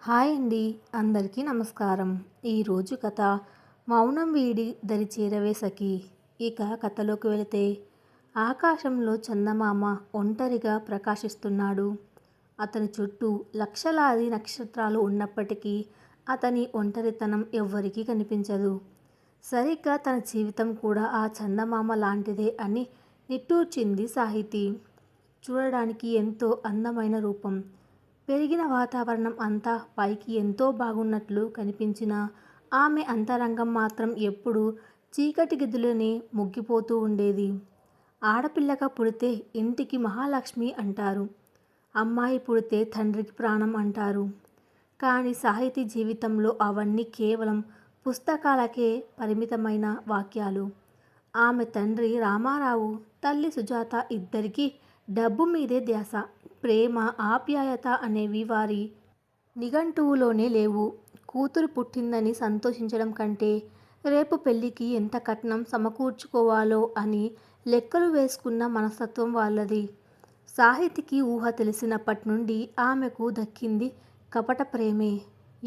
Hi అండి. అందరికీ నమస్కారం. ఈరోజు కథ మౌనం వీడి దరి చేరవే సఖి. ఇక కథలోకి వెళితే ఆకాశంలో చందమామ ఒంటరిగా ప్రకాశిస్తున్నాడు. అతని చుట్టూ లక్షలాది నక్షత్రాలు ఉన్నప్పటికీ అతని ఒంటరితనం ఎవ్వరికీ కనిపించదు. సరిగ్గా తన జీవితం కూడా ఆ చందమామ లాంటిదే అని నిట్టూర్చింది సాహితి. చూడడానికి ఎంతో అందమైన రూపం. పెరిగిన వాతావరణం అంతా పైకి ఎంతో బాగున్నట్లు కనిపించినా ఆమె అంతరంగం మాత్రం ఎప్పుడూ చీకటి గదిలోనే ముగ్గిపోతూ ఉండేది. ఆడపిల్లగా పుడితే ఇంటికి మహాలక్ష్మి అంటారు. అమ్మాయి పుడితే తండ్రికి ప్రాణం అంటారు. కానీ సాహితీ జీవితంలో అవన్నీ కేవలం పుస్తకాలకే పరిమితమైన వాక్యాలు. ఆమె తండ్రి రామారావు, తల్లి సుజాత ఇద్దరికీ డబ్బు మీదే ధ్యాస. ప్రేమ, ఆప్యాయత అనేవి వారి నిఘంటువులోనే లేవు. కూతురు పుట్టిందని సంతోషించడం కంటే రేపు పెళ్ళికి ఎంత కట్నం సమకూర్చుకోవాలో అని లెక్కలు వేసుకున్న మనస్తత్వం వాళ్ళది. సాహితికి ఊహ తెలిసినప్పటి నుండి ఆమెకు దక్కింది కపట ప్రేమే.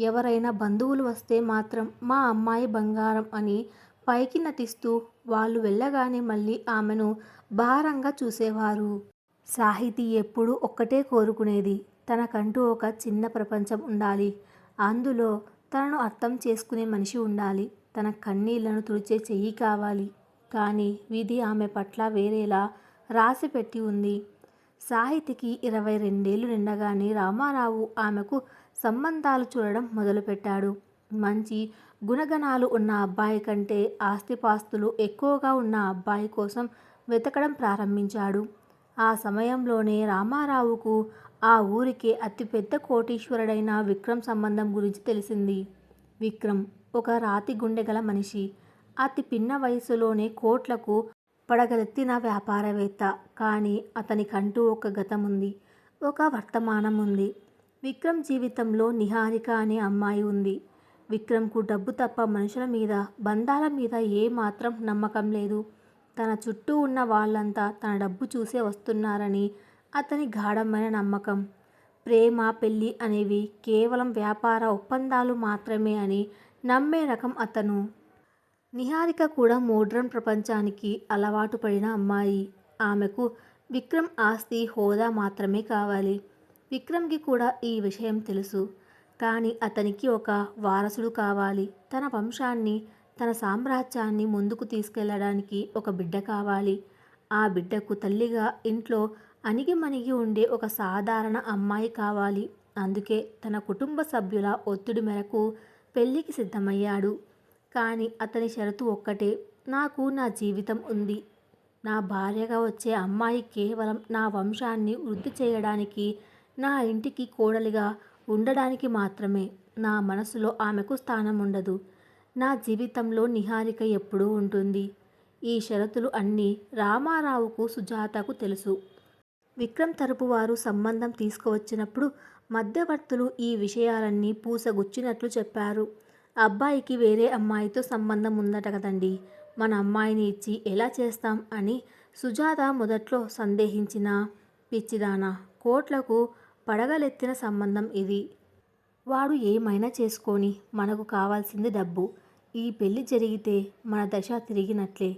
ఎవరైనా బంధువులు వస్తే మాత్రం మా అమ్మాయి బంగారం అని పైకి నటిస్తూ వాళ్ళు వెళ్ళగానే మళ్ళీ ఆమెను భారంగా చూసేవారు. సాహితి ఎప్పుడూ ఒక్కటే కోరుకునేది, తనకంటూ ఒక చిన్న ప్రపంచం ఉండాలి. అందులో తనను అర్థం చేసుకునే మనిషి ఉండాలి. తన కన్నీళ్లను తుడిచే చెయ్యి కావాలి. కానీ విధి ఆమె పట్ల వేరేలా రాసిపెట్టి ఉంది. సాహితికి 22 నిండగానే రామారావు ఆమెకు సంబంధాలు చూడడం మొదలుపెట్టాడు. మంచి గుణగణాలు ఉన్న అబ్బాయి కంటే ఆస్తిపాస్తులు ఎక్కువగా ఉన్న అబ్బాయి కోసం వెతకడం ప్రారంభించాడు. ఆ సమయంలోనే రామారావుకు ఆ ఊరికే అతిపెద్ద కోటీశ్వరుడైన విక్రమ్ సంబంధం గురించి తెలిసింది. విక్రమ్ ఒక రాతి గుండెగల మనిషి. అతి పిన్న వయసులోనే కోట్లకు పడగలెత్తిన వ్యాపారవేత్త. కానీ అతనికంటూ ఒక గతం ఉంది, ఒక వర్తమానం ఉంది. విక్రమ్ జీవితంలో నిహారిక అనే అమ్మాయి ఉంది. విక్రమ్కు డబ్బు తప్ప మనుషుల మీద, బంధాల మీద ఏమాత్రం నమ్మకం లేదు. తన చుట్టూ ఉన్న వాళ్ళంతా తన డబ్బు చూసే వస్తున్నారని అతని గాఢమైన నమ్మకం. ప్రేమ, పెళ్ళి అనేవి కేవలం వ్యాపార ఒప్పందాలు మాత్రమే అని నమ్మే రకం అతను. నిహారిక కూడా మోడ్రన్ ప్రపంచానికి అలవాటు పడిన అమ్మాయి. ఆమెకు విక్రమ్ ఆస్తి, హోదా మాత్రమే కావాలి. విక్రమ్కి కూడా ఈ విషయం తెలుసు. కానీ అతనికి ఒక వారసుడు కావాలి. తన వంశాన్ని, తన సామ్రాజ్యాన్ని ముందుకు తీసుకెళ్లడానికి ఒక బిడ్డ కావాలి. ఆ బిడ్డకు తల్లిగా ఇంట్లో అణిగిమణిగి ఉండే ఒక సాధారణ అమ్మాయి కావాలి. అందుకే తన కుటుంబ సభ్యుల ఒత్తిడి మేరకు పెళ్లికి సిద్ధమయ్యాడు. కానీ అతని షరతు ఒక్కటే, నాకు నా జీవితం ఉంది. నా భార్యగా వచ్చే అమ్మాయి కేవలం నా వంశాన్ని వృద్ధి చేయడానికి, నా ఇంటికి కోడలిగా ఉండడానికి మాత్రమే. నా మనసులో ఆమెకు స్థానం ఉండదు. నా జీవితంలో నిహారిక ఎప్పుడూ ఉంటుంది. ఈ షరతులు అన్నీ రామారావుకు, సుజాతకు తెలుసు. విక్రమ్ తరపు వారు సంబంధం తీసుకువచ్చినప్పుడు మధ్యవర్తులు ఈ విషయాలన్నీ పూసగుచ్చినట్లు చెప్పారు. అబ్బాయికి వేరే అమ్మాయితో సంబంధం ఉందట కదండి, మన అమ్మాయిని ఇచ్చి ఎలా చేస్తాం అని సుజాత మొదట్లో సందేహించినా, పిచ్చిదానా, కోట్లకు పడగలెత్తిన సంబంధం ఇది. వాడు ఏమైనా చేసుకొని మనకు కావాల్సింది డబ్బు. ఈ పెళ్లి జరిగితే మన దశ తిరిగినట్లే.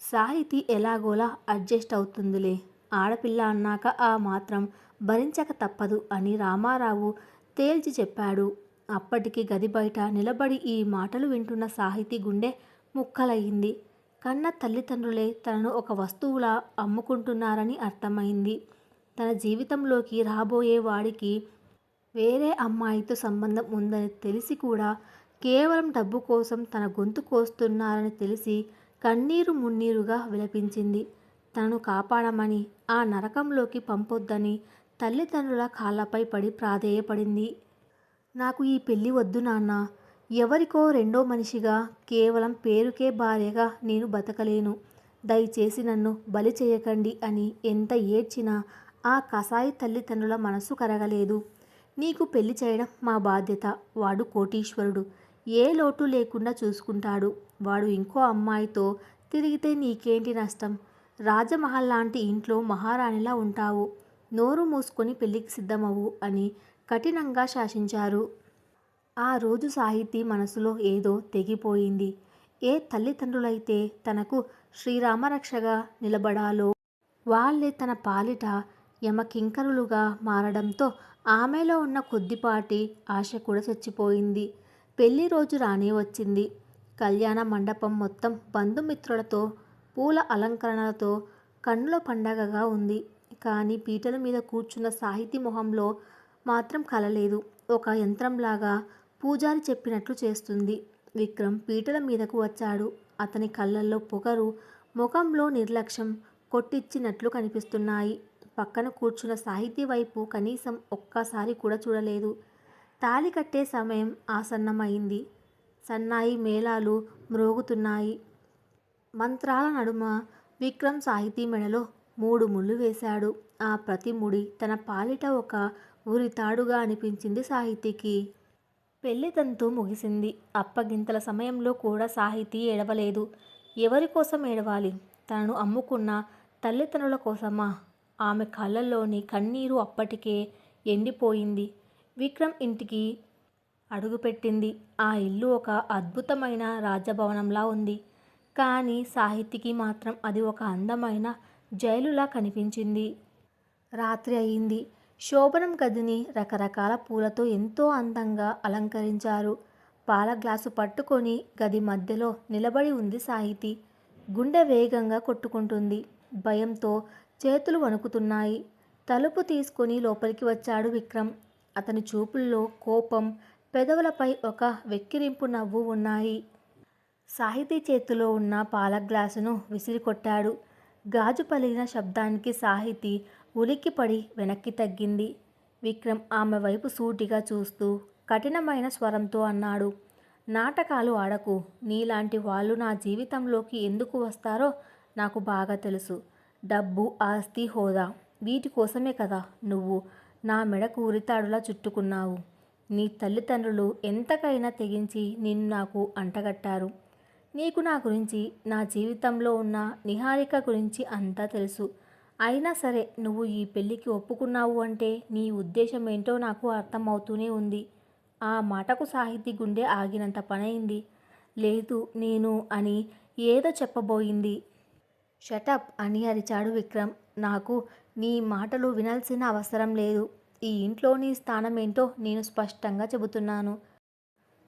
సాహితి ఎలాగోలా అడ్జస్ట్ అవుతుందిలే. ఆడపిల్ల అన్నాక ఆ మాత్రం భరించక తప్పదు అని రామారావు తేల్చి చెప్పాడు. అప్పటికి గది బయట నిలబడి ఈ మాటలు వింటున్న సాహితి గుండె ముక్కలయ్యింది. కన్న తల్లిదండ్రులే తనను ఒక వస్తువులా అమ్ముకుంటున్నారని అర్థమైంది. తన జీవితంలోకి రాబోయే వాడికి వేరే అమ్మాయితో సంబంధం ఉందని తెలిసి కూడా కేవలం డబ్బు కోసం తన గొంతు కోస్తున్నారని తెలిసి కన్నీరు మున్నీరుగా విలపించింది. తనను కాపాడమని, ఆ నరకంలోకి పంపొద్దని తల్లిదండ్రుల కాళ్ళపై పడి ప్రాధేయపడింది. నాకు ఈ పెళ్ళి వద్దు నాన్న. ఎవరికో రెండో మనిషిగా, కేవలం పేరుకే భార్యగా నేను బతకలేను. దయచేసి నన్ను బలి చేయకండి అని ఎంత ఏడ్చినా ఆ కసాయి తల్లిదండ్రుల మనసు కరగలేదు. నీకు పెళ్లి చేయడం మా బాధ్యత. వాడు కోటీశ్వరుడు. ఏ లోటు లేకుండా చూసుకుంటాడు. వాడు ఇంకో అమ్మాయితో తిరిగితే నీకేంటి నష్టం? రాజమహల్ లాంటి ఇంట్లో మహారాణిలా ఉంటావు. నోరు మూసుకొని పెళ్లికి సిద్ధమవు అని కఠినంగా శాసించారు. ఆ రోజు సాహితీ మనసులో ఏదో తెగిపోయింది. ఏ తల్లిదండ్రులైతే తనకు శ్రీరామరక్షగా నిలబడాలో వాళ్ళే తన పాలిట యమకింకరులుగా మారడంతో ఆమెలో ఉన్న కొద్దిపాటి ఆశ కూడా చచ్చిపోయింది. పెళ్లి రోజు రానే వచ్చింది. కళ్యాణ మండపం మొత్తం బంధుమిత్రులతో, పూల అలంకరణలతో కన్నుల పండగగా ఉంది. కానీ పీటల మీద కూర్చున్న సాహితీ మొహంలో మాత్రం కలలేదు. ఒక యంత్రంలాగా పూజారి చెప్పినట్లు చేస్తుంది. విక్రమ్ పీటల మీదకు వచ్చాడు. అతని కళ్ళల్లో పొగరు, ముఖంలో నిర్లక్ష్యం కొట్టిచ్చినట్లు కనిపిస్తున్నాయి. పక్కన కూర్చున్న సాహితీ వైపు కనీసం ఒక్కసారి కూడా చూడలేదు. తాళి కట్టే సమయం ఆసన్నమైంది. సన్నాయి మేళాలు మ్రోగుతున్నాయి. మంత్రాల నడుమ విక్రమ్ సాహితీ మెడలో 3 ముళ్ళు వేశాడు. ఆ ప్రతి ముడి తన పాలిట ఒక ఉరితాడుగా అనిపించింది సాహితీకి. పెళ్లి తంతు ముగిసింది. అప్పగింతల సమయంలో కూడా సాహితీ ఏడవలేదు. ఎవరి కోసం ఏడవాలి? తనను అమ్ముకున్న తల్లిదండ్రుల కోసమా? ఆమె కళ్ళల్లోని కన్నీరు అప్పటికే ఎండిపోయింది. విక్రమ్ ఇంటికి అడుగుపెట్టింది. ఆ ఇల్లు ఒక అద్భుతమైన రాజభవనంలా ఉంది. కానీ సాహితీకి మాత్రం అది ఒక అందమైన జైలులా కనిపించింది. రాత్రి అయింది. శోభనం గదిని రకరకాల పూలతో ఎంతో అందంగా అలంకరించారు. పాల గ్లాసు పట్టుకొని గది మధ్యలో నిలబడి ఉంది సాహితీ. గుండె వేగంగా కొట్టుకుంటుంది. భయంతో చేతులు వణుకుతున్నాయి. తలుపు తీసుకొని లోపలికి వచ్చాడు విక్రమ్. అతని చూపుల్లో కోపం, పెదవులపై ఒక వెక్కిరింపు నవ్వు ఉన్నాయి. సాహితీ చేతిలో ఉన్న పాల గ్లాసును విసిరికొట్టాడు. గాజు పలిగిన శబ్దానికి సాహితీ ఉలిక్కిపడి వెనక్కి తగ్గింది. విక్రమ్ ఆమె వైపు సూటిగా చూస్తూ కఠినమైన స్వరంతో అన్నాడు, నాటకాలు ఆడకు. నీలాంటి వాళ్ళు నా జీవితంలోకి ఎందుకు వస్తారో నాకు బాగా తెలుసు. డబ్బు, ఆస్తి, హోదా వీటి కోసమే కదా నువ్వు నా మెడకు ఉరితాడులా చుట్టుకున్నావు. నీ తల్లిదండ్రులు ఎంతకైనా తెగించి నిన్ను నాకు అంటగట్టారు. నీకు నా గురించి, నా జీవితంలో ఉన్న నిహారిక గురించి అంతా తెలుసు. అయినా సరే నువ్వు ఈ పెళ్ళికి ఒప్పుకున్నావు అంటే నీ ఉద్దేశం ఏంటో నాకు అర్థమవుతూనే ఉంది. ఆ మాటకు సాహితీ గుండె ఆగినంత పనైంది. లేదు నేను అని ఏదో చెప్పబోయింది. షటప్ అని అరిచాడు విక్రమ్. నాకు నీ మాటలు వినాల్సిన అవసరం లేదు. ఈ ఇంట్లో నీ స్థానమేంటో నేను స్పష్టంగా చెబుతున్నాను.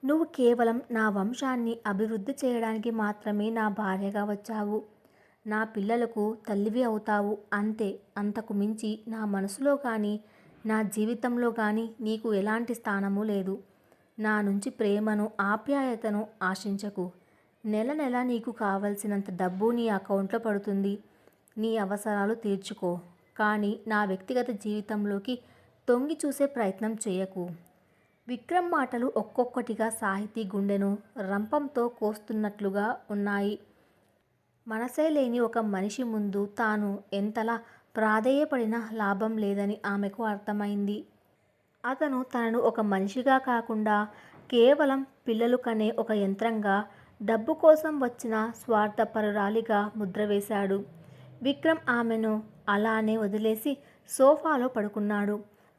నువ్వు కేవలం నా వంశాన్ని అభివృద్ధి చేయడానికి మాత్రమే నా భార్యగా వచ్చావు. నా పిల్లలకు తల్లివి అవుతావు అంతే. అంతకు మించి నా మనసులో కానీ, నా జీవితంలో కానీ నీకు ఎలాంటి స్థానము లేదు. నా నుంచి ప్రేమను, ఆప్యాయతను ఆశించకు. నెల నెల నీకు కావలసినంత డబ్బు నీ అకౌంట్లో పడుతుంది. నీ అవసరాలు తీర్చుకో. కానీ నా వ్యక్తిగత జీవితంలోకి తొంగి చూసే ప్రయత్నం చేయకు. విక్రమ్ మాటలు ఒక్కొక్కటిగా సాహితీ గుండెను రంపంతో కోస్తున్నట్లుగా ఉన్నాయి. మనసే లేని ఒక మనిషి ముందు తాను ఎంతలా ప్రాధేయపడినా లాభం లేదని ఆమెకు అర్థమైంది. అతను తనను ఒక మనిషిగా కాకుండా కేవలం పిల్లలు కనే ఒక యంత్రంగా, డబ్బు కోసం వచ్చిన స్వార్థపరురాలిగా ముద్ర వేశాడు. విక్రమ్ ఆమెను అలానే వదిలేసి సోఫాలో పడుకున్నాడు.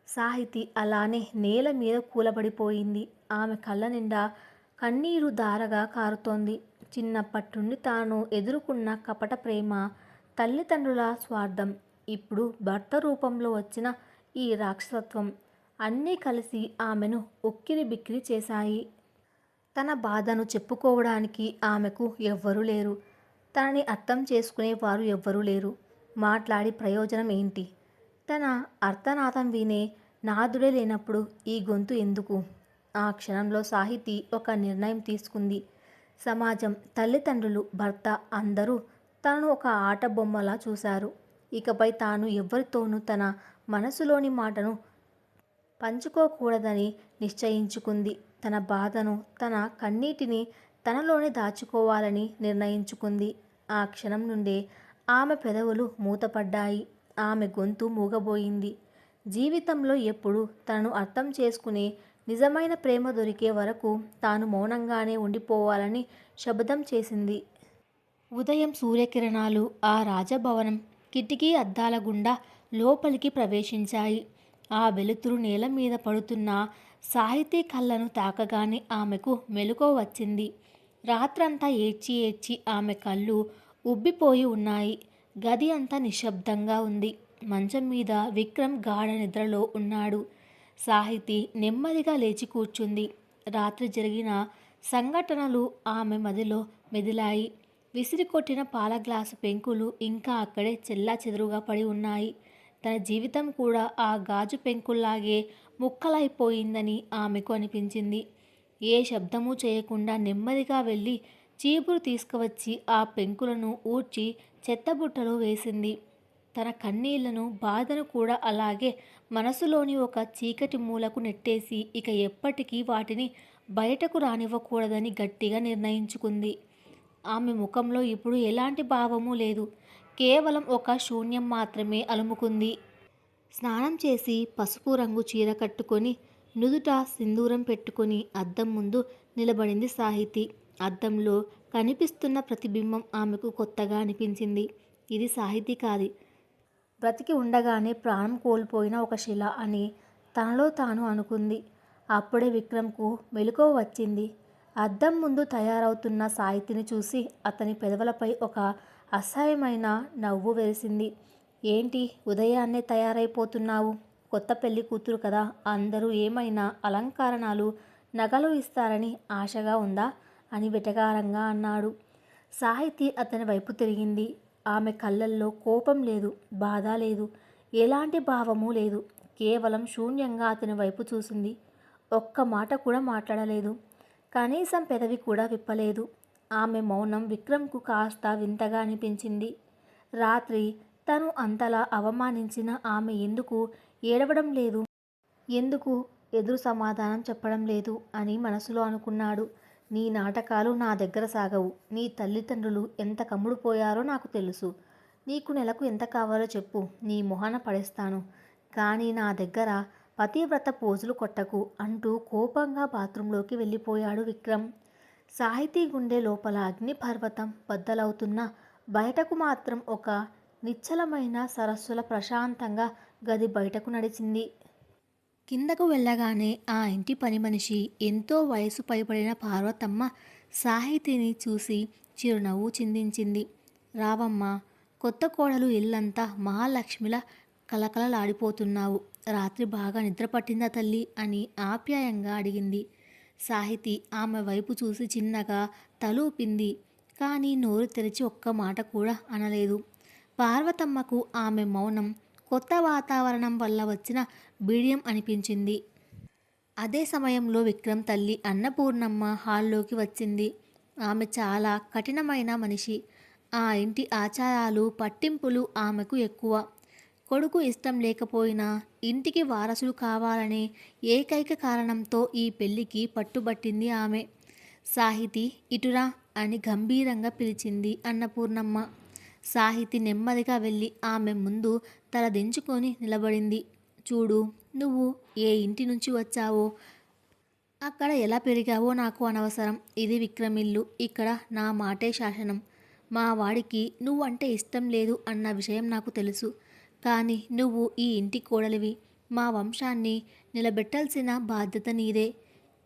సాహితీ అలానే నేల మీద కూలబడిపోయింది. ఆమె కళ్ళ నిండా కన్నీరు ధారగా కారుతోంది. చిన్నప్పటి నుండి తాను ఎదుర్కొన్న కపట ప్రేమ, తల్లిదండ్రుల స్వార్థం, ఇప్పుడు భర్త రూపంలో వచ్చిన ఈ రాక్షసత్వం అన్నీ కలిసి ఆమెను ఉక్కిరి బిక్కిరి చేశాయి. తన బాధను చెప్పుకోవడానికి ఆమెకు ఎవ్వరూ లేరు. తనని అర్థం చేసుకునేవారు ఎవ్వరూ లేరు. మాట్లాడి ప్రయోజనం ఏంటి? తన అర్ధనాదం వినే నాథుడే లేనప్పుడు ఈ గొంతు ఎందుకు? ఆ క్షణంలో సాహితీ ఒక నిర్ణయం తీసుకుంది. సమాజం, తల్లిదండ్రులు, భర్త అందరూ తనను ఒక ఆట బొమ్మలా చూశారు. ఇకపై తాను ఎవ్వరితోనూ తన మనసులోని మాటను పంచుకోకూడదని నిశ్చయించుకుంది. తన బాధను, తన కన్నీటిని తనలోనే దాచుకోవాలని నిర్ణయించుకుంది. ఆ క్షణం నుండే ఆమె పెదవులు మూతపడ్డాయి. ఆమె గొంతు మూగబోయింది. జీవితంలో ఎప్పుడు తనను అర్థం చేసుకునే నిజమైన ప్రేమ దొరికే వరకు తాను మౌనంగానే ఉండిపోవాలని శపథం చేసింది. ఉదయం సూర్యకిరణాలు ఆ రాజభవనం కిటికీ అద్దాల గుండా లోపలికి ప్రవేశించాయి. ఆ వెలుతురు నేల మీద పడుతున్న సాహితీ కళ్ళను తాకగానే ఆమెకు మెలకువ వచ్చింది. రాత్రంతా ఏడ్చి ఏడ్చి ఆమె కళ్ళు ఉబ్బిపోయి ఉన్నాయి. గది అంతా నిశ్శబ్దంగా ఉంది. మంచం మీద విక్రమ్ గాఢ నిద్రలో ఉన్నాడు. సాహితి నెమ్మదిగా లేచి కూర్చుంది. రాత్రి జరిగిన సంఘటనలు ఆమె మదిలో మెదిలాయి. విసిరికొట్టిన పాల గ్లాసు పెంకులు ఇంకా అక్కడే చెల్లాచెదురుగా పడి ఉన్నాయి. తన జీవితం కూడా ఆ గాజు పెంకుల్లాగే ముక్కలైపోయిందని ఆమెకు అనిపించింది. ఏ శబ్దమూ చేయకుండా నెమ్మదిగా వెళ్ళి చీపురు తీసుకువచ్చి ఆ పెంకులను ఊడ్చి చెత్తబుట్టలో వేసింది. తన కన్నీళ్లను, బాధను కూడా అలాగే మనసులోని ఒక చీకటి మూలకు నెట్టేసి ఇక ఎప్పటికీ వాటిని బయటకు రానివ్వకూడదని గట్టిగా నిర్ణయించుకుంది. ఆమె ముఖంలో ఇప్పుడు ఎలాంటి భావమూ లేదు. కేవలం ఒక శూన్యం మాత్రమే అలుముకుంది. స్నానం చేసి పసుపు రంగు చీర కట్టుకొని నుదుట సింధూరం పెట్టుకొని అద్దం ముందు నిలబడింది సాహితి. అద్దంలో కనిపిస్తున్న ప్రతిబింబం ఆమెకు కొత్తగా అనిపించింది. ఇది సాహితి కాదు, బ్రతికి ఉండగానే ప్రాణం కోల్పోయిన ఒక శిల అని తనలో తాను అనుకుంది. అప్పుడే విక్రమ్కు మెలకువ వచ్చింది. అద్దం ముందు తయారవుతున్న సాహితిని చూసి అతని పెదవులపై ఒక అసహ్యమైన నవ్వు వెలిసింది. ఏంటి ఉదయాన్నే తయారైపోతున్నావు? కొత్త పెళ్లి కూతురు కదా, అందరూ ఏమైనా అలంకరణలు, నగలు ఇస్తారని ఆశగా ఉందా అని వెటకారంగా అన్నాడు. సాహితి అతని వైపు తిరిగింది. ఆమె కళ్ళల్లో కోపం లేదు, బాధ లేదు, ఎలాంటి భావమూ లేదు. కేవలం శూన్యంగా అతని వైపు చూసింది. ఒక్క మాట కూడా మాట్లాడలేదు. కనీసం పెదవి కూడా విప్పలేదు. ఆమె మౌనం విక్రమ్కు కాస్త వింతగా అనిపించింది. రాత్రి తను అంతలా అవమానించిన ఆమె ఎందుకు ఏడవడం లేదు, ఎందుకు ఎదురు సమాధానం చెప్పడం లేదు అని మనసులో అనుకున్నాడు. నీ నాటకాలు నా దగ్గర సాగవు. నీ తల్లిదండ్రులు ఎంత కమ్ముడుపోయారో నాకు తెలుసు. నీకు నెలకు ఎంత కావాలో చెప్పు, నీ మొహాన పడేస్తాను. కానీ నా దగ్గర పతివ్రత పోజులు కొట్టకు అంటూ కోపంగా బాత్రూంలోకి వెళ్ళిపోయాడు విక్రమ్. సాహితీ గుండె లోపల అగ్ని పర్వతం బద్దలవుతున్న బయటకు మాత్రం ఒక నిశ్చలమైన సరస్సుల ప్రశాంతంగా గది బయటకు నడిచింది. కిందకు వెళ్ళగానే ఆ ఇంటి పని మనిషి, ఎంతో వయసు పైబడిన పార్వతమ్మ సాహితిని చూసి చిరునవ్వు చిందించింది. రావమ్మా, కొత్త కోడలు ఇల్లంతా మహాలక్ష్మిలా కలకలలాడిపోతున్నావు. రాత్రి బాగా నిద్రపట్టిందా తల్లి అని ఆప్యాయంగా అడిగింది. సాహితి ఆమె వైపు చూసి చిన్నగా తలూపింది. కానీ నోరు తెరిచి ఒక్క మాట కూడా అనలేదు. పార్వతమ్మకు ఆమె మౌనం కొత్త వాతావరణం వల్ల వచ్చిన బిడియం అనిపించింది. అదే సమయంలో విక్రమ్ తల్లి అన్నపూర్ణమ్మ హాల్లోకి వచ్చింది. ఆమె చాలా కఠినమైన మనిషి. ఆ ఇంటి ఆచారాలు, పట్టింపులు ఆమెకు ఎక్కువ. కొడుకు ఇష్టం లేకపోయినా ఇంటికి వారసుడు కావాలనే ఏకైక కారణంతో ఈ పెళ్లికి పట్టుబట్టింది ఆమె. సాహితి, ఇటురా అని గంభీరంగా పిలిచింది అన్నపూర్ణమ్మ. సాహితి నెమ్మదిగా వెళ్ళి ఆమె ముందు తల దించుకొని నిలబడింది. చూడు, నువ్వు ఏ ఇంటి నుంచి వచ్చావో, అక్కడ ఎలా పెరిగావో నాకు అనవసరం. ఇది విక్రమిల్లు. ఇక్కడ నా మాటే శాసనం. మా వాడికి నువ్వంటే ఇష్టం లేదు అన్న విషయం నాకు తెలుసు. కానీ నువ్వు ఈ ఇంటి కోడలివి. మా వంశాన్ని నిలబెట్టాల్సిన బాధ్యత నీదే.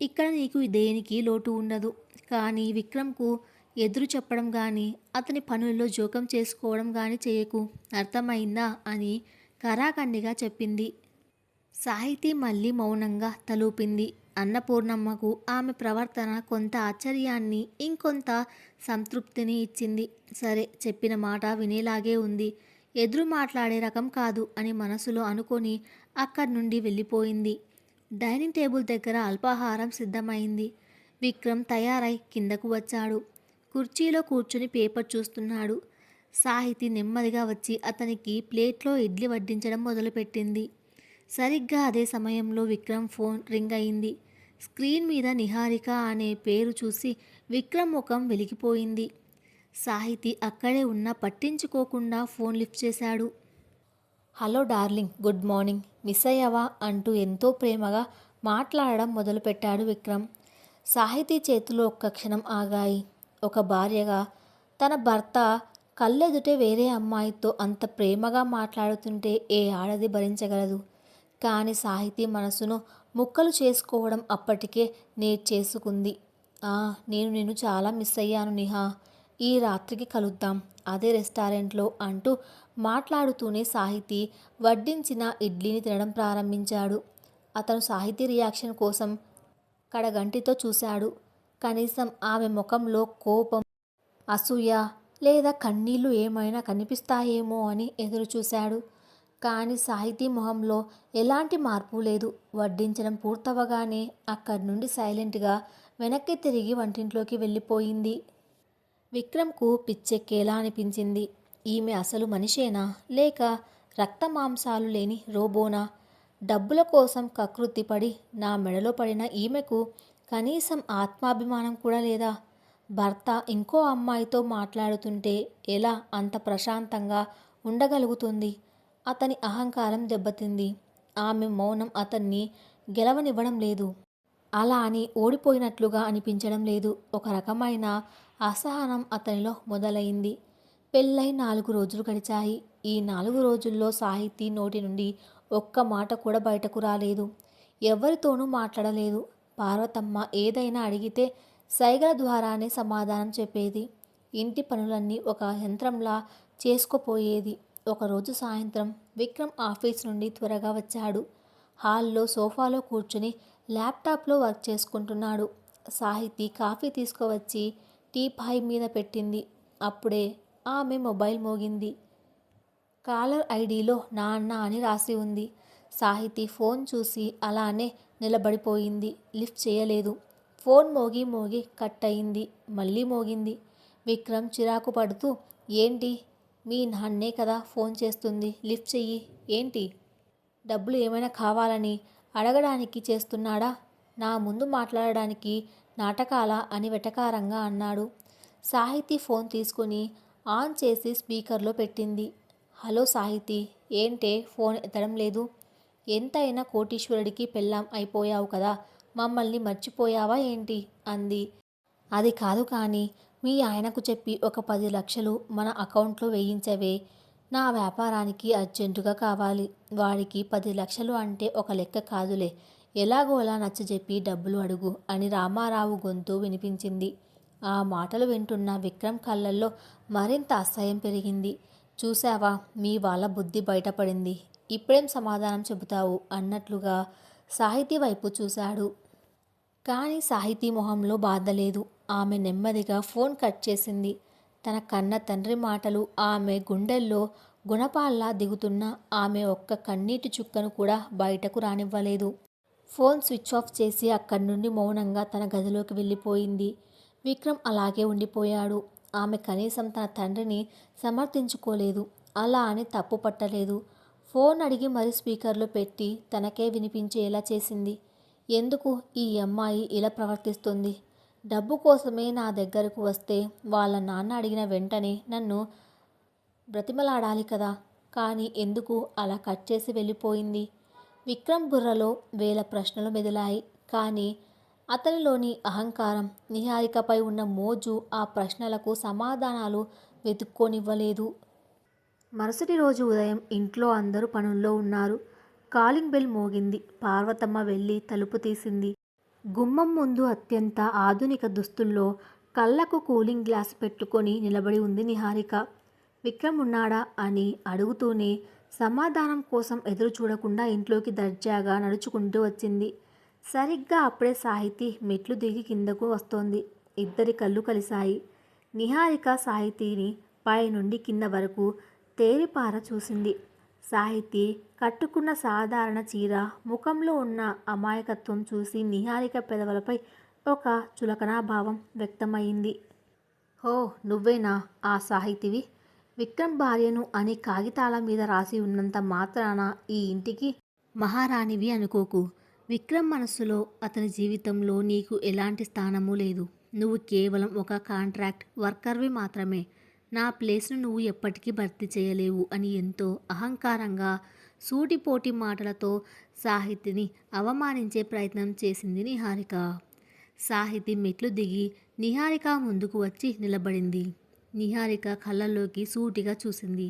ఇక్కడ నీకు దేనికి లోటు ఉండదు. కానీ విక్రమ్కు ఎదురు చెప్పడం కానీ, అతని పనుల్లో జోక్యం చేసుకోవడం కానీ చేయకు. అర్థమైందా అని కరాఖండిగా చెప్పింది. సాహితి మళ్ళీ మౌనంగా తలూపింది. అన్నపూర్ణమ్మకు ఆమె ప్రవర్తన కొంత ఆశ్చర్యాన్ని, ఇంకొంత సంతృప్తిని ఇచ్చింది. సరే, చెప్పిన మాట వినేలాగే ఉంది. ఎదురు మాట్లాడే రకం కాదు అని మనసులో అనుకొని అక్కడి నుండి వెళ్ళిపోయింది. డైనింగ్ టేబుల్ దగ్గర అల్పాహారం సిద్ధమైంది. విక్రమ్ తయారై కిందకు వచ్చాడు. కుర్చీలో కూర్చుని పేపర్ చూస్తున్నాడు. సాహితి నెమ్మదిగా వచ్చి అతనికి ప్లేట్లో ఇడ్లీ వడ్డించడం మొదలుపెట్టింది. సరిగ్గా అదే సమయంలో విక్రమ్ ఫోన్ రింగ్ అయింది. స్క్రీన్ మీద నిహారిక అనే పేరు చూసి విక్రమ్ ముఖం వెలిగిపోయింది. సాహితి అక్కడే ఉన్నా పట్టించుకోకుండా ఫోన్ లిఫ్ట్ చేశాడు. Hello darling, good morning. Miss అయ్యావా అంటూ ఎంతో ప్రేమగా మాట్లాడడం మొదలుపెట్టాడు విక్రమ్. సాహితి చేతులు ఒక్క క్షణం ఆగాయి. ఒక భార్యగా తన భర్త కళ్ళెదుటే వేరే అమ్మాయితో అంత ప్రేమగా మాట్లాడుతుంటే ఏ ఆడది భరించగలదు? కానీ సాహితి మనసును ముక్కలు చేసుకోవడం అప్పటికే నేర్చేసుకుంది. "ఆ, నేను నిన్ను చాలా మిస్ అయ్యాను నిహా. ఈ రాత్రికి కలుద్దాం అదే రెస్టారెంట్లో" అంటూ మాట్లాడుతూనే సాహితీ వడ్డించిన ఇడ్లీని తినడం ప్రారంభించాడు. అతను సాహితీ రియాక్షన్ కోసం కడగంటితో చూశాడు. కనీసం ఆమె ముఖంలో కోపం, అసూయ లేదా కన్నీళ్లు ఏమైనా కనిపిస్తాయేమో అని ఎదురుచూశాడు. కానీ సాహితీ మొహంలో ఎలాంటి మార్పు లేదు. వడ్డించడం పూర్తవగానే అక్కడి నుండి సైలెంట్గా వెనక్కి తిరిగి వంటింట్లోకి వెళ్ళిపోయింది. విక్రమ్కు పిచ్చెక్కేలా అనిపించింది. ఈమె అసలు మనిషేనా, లేక రక్త మాంసాలు లేని రోబోనా? డబ్బుల కోసం కకృతిపడి నా మెడలో పడిన ఈమెకు కనీసం ఆత్మాభిమానం కూడా లేదా? భర్త ఇంకో అమ్మాయితో మాట్లాడుతుంటే ఎలా అంత ప్రశాంతంగా ఉండగలుగుతుంది? అతని అహంకారం దెబ్బతింది. ఆమె మౌనం అతన్ని గెలవనివ్వడం లేదు. అలా అని ఓడిపోయినట్లుగా అనిపించడం లేదు. ఒక రకమైన అసహనం అతనిలో మొదలైంది. పెళ్ళై 4 రోజులు గడిచాయి. ఈ 4 రోజుల్లో సాహితీ నోటి నుండి ఒక్క మాట కూడా బయటకు రాలేదు. ఎవరితోనూ మాట్లాడలేదు. పార్వతమ్మ ఏదైనా అడిగితే సైగల ద్వారానే సమాధానం చెప్పేది. ఇంటి పనులన్నీ ఒక యంత్రంలా చేసుకుపోయేది. ఒకరోజు సాయంత్రం విక్రమ్ ఆఫీస్ నుండి త్వరగా వచ్చాడు. హాల్లో సోఫాలో కూర్చుని ల్యాప్టాప్లో వర్క్ చేసుకుంటున్నాడు. సాహితీ కాఫీ తీసుకువచ్చి టీపాయ్ మీద పెట్టింది. అప్పుడే ఆమె మొబైల్ మోగింది. కాలర్ ఐడీలో నాన్న అని రాసి ఉంది. సాహితీ ఫోన్ చూసి అలానే నిలబడిపోయింది. లిఫ్ట్ చేయలేదు. ఫోన్ మోగి మోగి కట్ అయింది. మళ్ళీ మోగింది. విక్రమ్ చిరాకు పడుతూ, "ఏంటి? మీ నాన్నే కదా ఫోన్ చేస్తుంది, లిఫ్ట్ చెయ్యి. ఏంటి? డబ్బులు ఏమైనా కావాలని అడగడానికి చేస్తున్నాడా? నా ముందు మాట్లాడడానికి నాటకాలా" అని వెటకారంగా అన్నాడు. సాహితీ ఫోన్ తీసుకుని ఆన్ చేసి స్పీకర్లో పెట్టింది. "హలో సాహితీ, ఏంటే ఫోన్ ఎత్తడం లేదు? ఎంతైనా కోటీశ్వరుడికి పెళ్ళాం అయిపోయావు కదా, మమ్మల్ని మర్చిపోయావా ఏంటి?" అంది. "అది కాదు కానీ మీ ఆయనకు చెప్పి ఒక 10 లక్షలు మన అకౌంట్లో వేయించవే. నా వ్యాపారానికి అర్జెంటుగా కావాలి. వాడికి 10 లక్షలు అంటే ఒక లెక్క కాదులే. ఎలాగోలా నచ్చజెప్పి డబ్బులు అడుగు" అని రామారావు గొంతు వినిపించింది. ఆ మాటలు వింటున్న విక్రమ్ కళ్ళల్లో మరింత అసహ్యం పెరిగింది. "చూశావా, మీ వాళ్ళ బుద్ధి బయటపడింది. ఇప్పుడేం సమాధానం చెబుతావు" అన్నట్లుగా సాహితీ వైపు చూశాడు. కానీ సాహితీ మొహంలో బాధ లేదు. ఆమె నెమ్మదిగా ఫోన్ కట్ చేసింది. తన కన్న తండ్రి మాటలు ఆమె గుండెల్లో గుణపాల్లా దిగుతున్న ఆమె ఒక్క కన్నీటి చుక్కను కూడా బయటకు రానివ్వలేదు. ఫోన్ స్విచ్ ఆఫ్ చేసి అక్కడి నుండి మౌనంగా తన గదిలోకి వెళ్ళిపోయింది. విక్రమ్ అలాగే ఉండిపోయాడు. ఆమె కనీసం తన తండ్రిని సమర్థించుకోలేదు. అలా అని తప్పు పట్టలేదు. ఫోన్ అడిగి మరీ స్పీకర్లో పెట్టి తనకే వినిపించేలా చేసింది. ఎందుకు ఈ అమ్మాయి ఇలా ప్రవర్తిస్తుంది? డబ్బు కోసమే నా దగ్గరకు వస్తే వాళ్ళ నాన్న అడిగిన వెంటనే నన్ను బ్రతిమలాడాలి కదా. కానీ ఎందుకు అలా కట్ చేసి వెళ్ళిపోయింది? విక్రమ్ బుర్రలో వేల ప్రశ్నలు మెదిలాయి. కానీ అతనిలోని అహంకారం, నిహారికపై ఉన్న మోజు ఆ ప్రశ్నలకు సమాధానాలు వెతుక్కోనివ్వలేదు. మరుసటి రోజు ఉదయం ఇంట్లో అందరూ పనుల్లో ఉన్నారు. కాలింగ్ బెల్ మోగింది. పార్వతమ్మ వెళ్ళి తలుపు తీసింది. గుమ్మం ముందు అత్యంత ఆధునిక దుస్తుల్లో కళ్ళకు కూలింగ్ గ్లాస్ పెట్టుకొని నిలబడి ఉంది నిహారిక. విక్రమ్ ఉన్నాడా అని అడుగుతూనే సమాధానం కోసం ఎదురు చూడకుండా ఇంట్లోకి దర్జాగా నడుచుకుంటూ వచ్చింది. సరిగ్గా అప్పుడే సాహితీ మెట్లు దిగి కిందకు వస్తోంది. ఇద్దరి కళ్ళు కలిశాయి. నిహారిక సాహితీని పైనుండి కింద వరకు తేరిపార చూసింది. సాహితీ కట్టుకున్న సాధారణ చీర, ముఖంలో ఉన్న అమాయకత్వం చూసి నిహారిక పెదవులపై ఒక చులకనాభావం వ్యక్తమైంది. "హో, నువ్వేనా ఆ సాహితివి? విక్రమ్ భార్యను అని కాగితాల మీద రాసి ఉన్నంత మాత్రాన ఈ ఇంటికి మహారాణివి అనుకోకు. విక్రమ్ మనస్సులో, అతని జీవితంలో నీకు ఎలాంటి స్థానమూ లేదు. నువ్వు కేవలం ఒక కాంట్రాక్ట్ వర్కర్వి మాత్రమే. నా ప్లేస్ను నువ్వు ఎప్పటికీ భర్తీ చేయలేవు" అని ఎంతో అహంకారంగా సూటిపోటి మాటలతో సాహితిని అవమానించే ప్రయత్నం చేసింది నిహారిక. సాహితి మెట్లు దిగి నిహారిక ముందుకు వచ్చి నిలబడింది. నిహారిక కళ్ళల్లోకి సూటిగా చూసింది.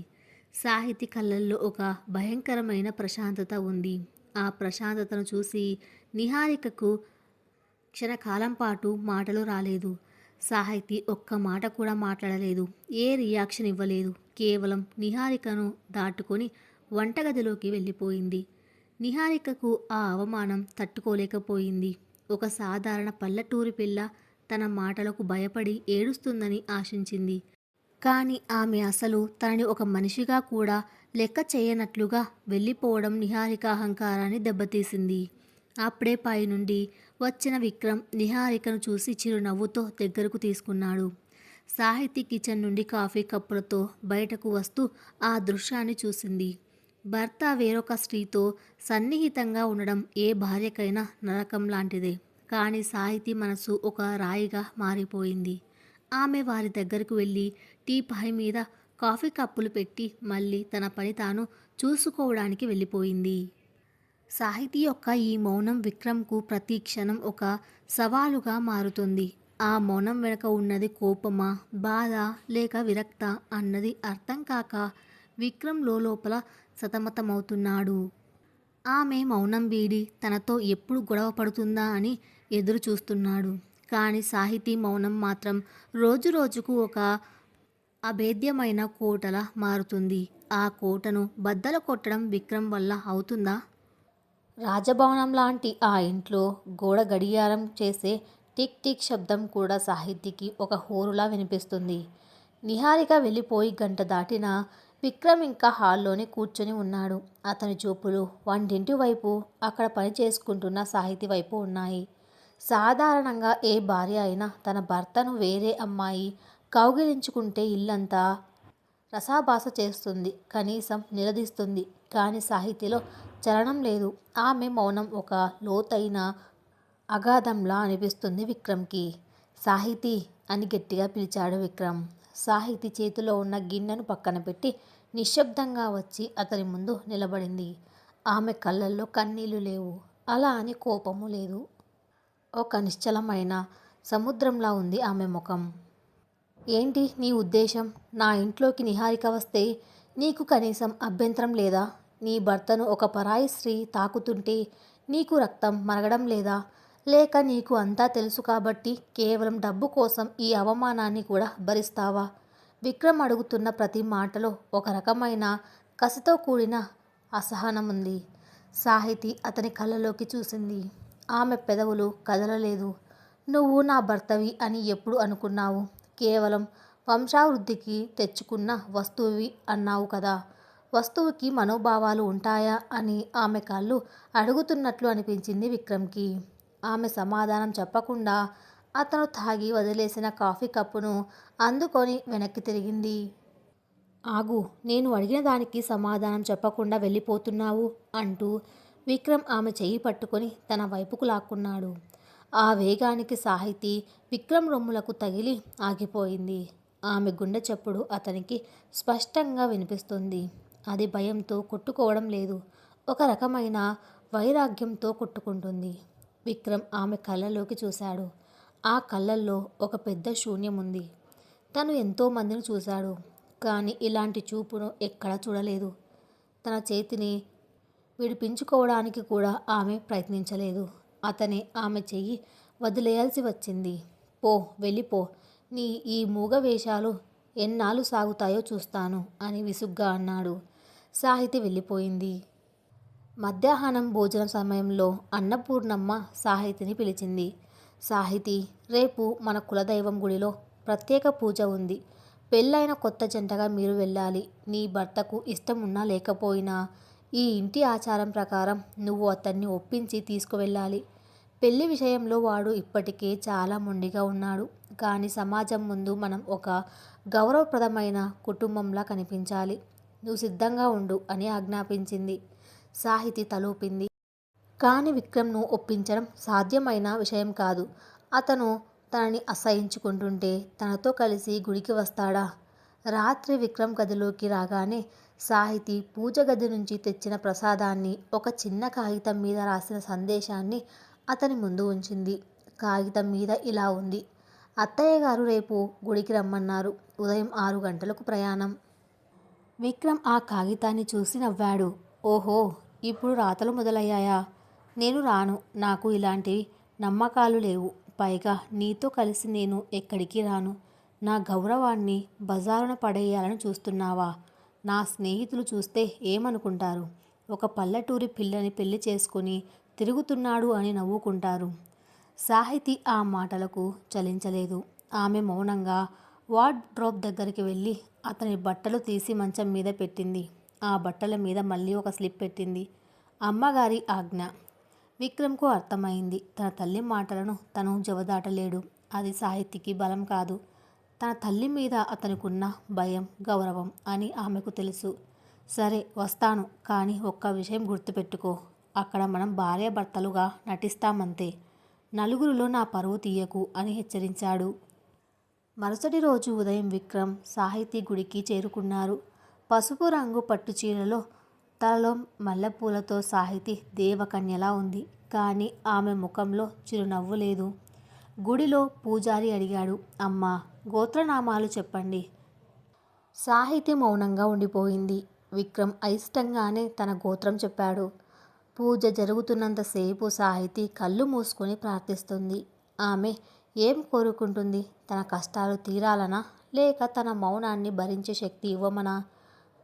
సాహితి కళ్ళల్లో ఒక భయంకరమైన ప్రశాంతత ఉంది. ఆ ప్రశాంతతను చూసి నిహారికకు క్షణకాలం పాటు మాటలు రాలేదు. సాహితి ఒక్క మాట కూడా మాట్లాడలేదు. ఏ రియాక్షన్ ఇవ్వలేదు. కేవలం నిహారికను దాటుకొని వంటగదిలోకి వెళ్ళిపోయింది. నిహారికకు ఆ అవమానం తట్టుకోలేకపోయింది. ఒక సాధారణ పల్లెటూరి పిల్ల తన మాటలకు భయపడి ఏడుస్తుందని ఆశించింది. కానీ ఆమె అసలు తనని ఒక మనిషిగా కూడా లెక్క చేయనట్లుగా వెళ్ళిపోవడం నిహారిక అహంకారాన్ని దెబ్బతీసింది. అప్పుడే పైనుండి వచ్చిన విక్రమ్ నిహారికను చూసి చిరునవ్వుతో దగ్గరకు తీసుకున్నాడు. సాహితీ కిచెన్ నుండి కాఫీ కప్పులతో బయటకు వస్తూ ఆ దృశ్యాన్ని చూసింది. భర్త వేరొక స్త్రీతో సన్నిహితంగా ఉండడం ఏ భార్యకైనా నరకం లాంటిదే. కానీ సాహితీ మనసు ఒక రాయిగా మారిపోయింది. ఆమె వారి దగ్గరకు వెళ్ళి టీపాయ్ మీద కాఫీ కప్పులు పెట్టి మళ్ళీ తన పని తాను చూసుకోవడానికి వెళ్ళిపోయింది. సాహితీ యొక్క ఈ మౌనం విక్రమ్కు ప్రతి క్షణం ఒక సవాలుగా మారుతుంది. ఆ మౌనం వెనుక ఉన్నది కోపమా, బాధ లేక విరక్త అన్నది అర్థం కాక విక్రమ్ లోపల సతమతమవుతున్నాడు. ఆమె మౌనం వీడి తనతో ఎప్పుడు గొడవ పడుతుందా అని ఎదురు చూస్తున్నాడు. కానీ సాహితీ మౌనం మాత్రం రోజురోజుకు ఒక అభేద్యమైన కోటలా మారుతుంది. ఆ కోటను బద్దలు కొట్టడం విక్రమ్ వల్ల అవుతుందా? రాజభవనం లాంటి ఆ ఇంట్లో గోడ గడియారం చేసే టిక్ టిక్ శబ్దం కూడా సాహితీకి ఒక హోరులా వినిపిస్తుంది. నిహారిక వెళ్ళిపోయి గంట దాటినా విక్రమ్ ఇంకా హాల్లోనే కూర్చొని ఉన్నాడు. అతని చూపులు వంటింటి వైపు, అక్కడ పని చేసుకుంటున్న సాహితీ వైపు ఉన్నాయి. సాధారణంగా ఏ భార్య అయినా తన భర్తను వేరే అమ్మాయి కౌగిలించుకుంటే ఇల్లంతా రసాభాస చేస్తుంది, కనీసం నిలదీస్తుంది. కానీ సాహితీలో చలనం లేదు. ఆమె మౌనం ఒక లోతైన అగాధంలా అనిపిస్తుంది విక్రమ్కి. సాహితీ అని గట్టిగా పిలిచాడు విక్రమ్. సాహితీ చేతిలో ఉన్న గిన్నెను పక్కన పెట్టి నిశ్శబ్దంగా వచ్చి అతని ముందు నిలబడింది. ఆమె కళ్ళల్లో కన్నీళ్లు లేవు, అలా అని కోపము లేదు. ఒక నిశ్చలమైన సముద్రంలా ఉంది ఆమె ముఖం. ఏంటి నీ ఉద్దేశం? నా ఇంట్లోకి నిహారిక వస్తే నీకు కనీసం అభ్యంతరం లేదా? నీ భర్తను ఒక పరాయి స్త్రీ తాకుతుంటే నీకు రక్తం మరగడం లేదా? లేక నీకు అంతా తెలుసు కాబట్టి కేవలం డబ్బు కోసం ఈ అవమానాన్ని కూడా భరిస్తావా? విక్రమ్ అడుగుతున్న ప్రతి మాటలో ఒక రకమైన కసితో కూడిన అసహనం ఉంది. సాహితీ అతని కళ్ళలోకి చూసింది. ఆమె పెదవులు కదలలేదు. నువ్వు నా భర్తవి అని ఎప్పుడు అనుకున్నావు? కేవలం వంశావృద్ధికి తెచ్చుకున్న వస్తువువి అన్నావు కదా. వస్తువుకి మనోభావాలు ఉంటాయా అని ఆమె కళ్ళు అడుగుతున్నట్లు అనిపించింది విక్రమ్కి. ఆమె సమాధానం చెప్పకుండా అతను తాగి వదిలేసిన కాఫీ కప్పును అందుకొని వెనక్కి తిరిగింది. ఆగు, నేను అడిగిన దానికి సమాధానం చెప్పకుండా వెళ్ళిపోతున్నావు అంటూ విక్రమ్ ఆమె చెయ్యి పట్టుకొని తన వైపుకు లాక్కున్నాడు. ఆ వేగానికి సాహితీ విక్రమ్ రొమ్ములకు తగిలి ఆగిపోయింది. ఆమె గుండె చప్పుడు అతనికి స్పష్టంగా వినిపిస్తుంది. అది భయంతో కొట్టుకోవడం లేదు, ఒక రకమైన వైరాగ్యంతో కొట్టుకుంటుంది. విక్రమ్ ఆమె కళ్ళలోకి చూశాడు. ఆ కళ్ళల్లో ఒక పెద్ద శూన్యం ఉంది. తను ఎంతోమందిని చూశాడు, కానీ ఇలాంటి చూపును ఎక్కడా చూడలేదు. తన చేతిని విడిపించుకోవడానికి కూడా ఆమె ప్రయత్నించలేదు. అతనే ఆమె చెయ్యి వదిలేయాల్సి వచ్చింది. పో, వెళ్ళిపో. నీ ఈ మూగ వేషాలు ఎన్నాళ్ళు సాగుతాయో చూస్తాను అని విసుగ్గా అన్నాడు. సాహితీ వెళ్ళిపోయింది. మధ్యాహ్నం భోజనం సమయంలో అన్నపూర్ణమ్మ సాహితీని పిలిచింది. సాహితీ, రేపు మన కులదైవం గుడిలో ప్రత్యేక పూజ ఉంది. పెళ్ళైన కొత్త జంటగా మీరు వెళ్ళాలి. నీ భర్తకు ఇష్టం ఉన్నా లేకపోయినా ఈ ఇంటి ఆచారం ప్రకారం నువ్వు అతన్ని ఒప్పించి తీసుకువెళ్ళాలి. పెళ్లి విషయంలో వాడు ఇప్పటికే చాలా మొండిగా ఉన్నాడు. కానీ సమాజం ముందు మనం ఒక గౌరవప్రదమైన కుటుంబంలా కనిపించాలి. నువ్వు సిద్ధంగా ఉండు అని ఆజ్ఞాపించింది. సాహితీ తలూపింది. కానీ విక్రమ్ను ఒప్పించడం సాధ్యమైన విషయం కాదు. అతను తనని అసహించుకుంటుంటే తనతో కలిసి గుడికి వస్తాడా? రాత్రి విక్రమ్ గదిలోకి రాగానే సాహితీ పూజ గది నుంచి తెచ్చిన ప్రసాదాన్ని, ఒక చిన్న కాగితం మీద రాసిన సందేశాన్ని అతని ముందు ఉంచింది. కాగితం మీద ఇలా ఉంది: అత్తయ్య గారు రేపు గుడికి రమ్మన్నారు. ఉదయం 6 గంటలకు ప్రయాణం. విక్రమ్ ఆ కాగితాన్ని చూసి నవ్వాడు. ఓహో, ఇప్పుడు రాతలు మొదలయ్యాయా? నేను రాను. నాకు ఇలాంటి నమ్మకాలు లేవు. పైగా నీతో కలిసి నేను ఎక్కడికి రాను. నా గౌరవాన్ని బజారున పడేయాలని చూస్తున్నావా? నా స్నేహితులు చూస్తే ఏమనుకుంటారు? ఒక పల్లెటూరి పిల్లని పెళ్లి చేసుకుని తిరుగుతున్నాడు అని నవ్వుకుంటారు. సాహితి ఆ మాటలకు చలించలేదు. ఆమె మౌనంగా వార్డ్రోబ్ దగ్గరికి వెళ్ళి అతని బట్టలు తీసి మంచం మీద పెట్టింది. ఆ బట్టల మీద మళ్ళీ ఒక స్లిప్ పెట్టింది. అమ్మగారి ఆజ్ఞ. విక్రమ్కు అర్థమైంది. తన తల్లి మాటలను తను జవదాటలేడు. అది సాహితికి బలం కాదు, తన తల్లి మీద అతనికున్న భయం, గౌరవం అని ఆమెకు తెలుసు. సరే వస్తాను, కానీ ఒక్క విషయం గుర్తుపెట్టుకో. అక్కడ మనం భార్యాభర్తలుగా నటిస్తామంతే. నలుగురిలో నా పరువు తీయకు అని హెచ్చరించాడు. మరుసటి రోజు ఉదయం విక్రమ్, సాహితి గుడికి చేరుకున్నారు. పసుపు రంగు పట్టుచీరలో, తలలో మల్లెపూలతో సాహితి దేవకన్యలా ఉంది. కానీ ఆమె ముఖంలో చిరునవ్వు లేదు. గుడిలో పూజారి అడిగాడు, అమ్మా, గోత్రనామాలు చెప్పండి. సాహితి మౌనంగా ఉండిపోయింది. విక్రమ్ అయిష్టంగానే తన గోత్రం చెప్పాడు. పూజ జరుగుతున్నంతసేపు సాహితి కళ్ళు మూసుకొని ప్రార్థిస్తుంది. ఆమె ఏం కోరుకుంటుంది? తన కష్టాలు తీరాలనా, లేక తన మౌనాన్ని భరించే శక్తి ఇవ్వమనా?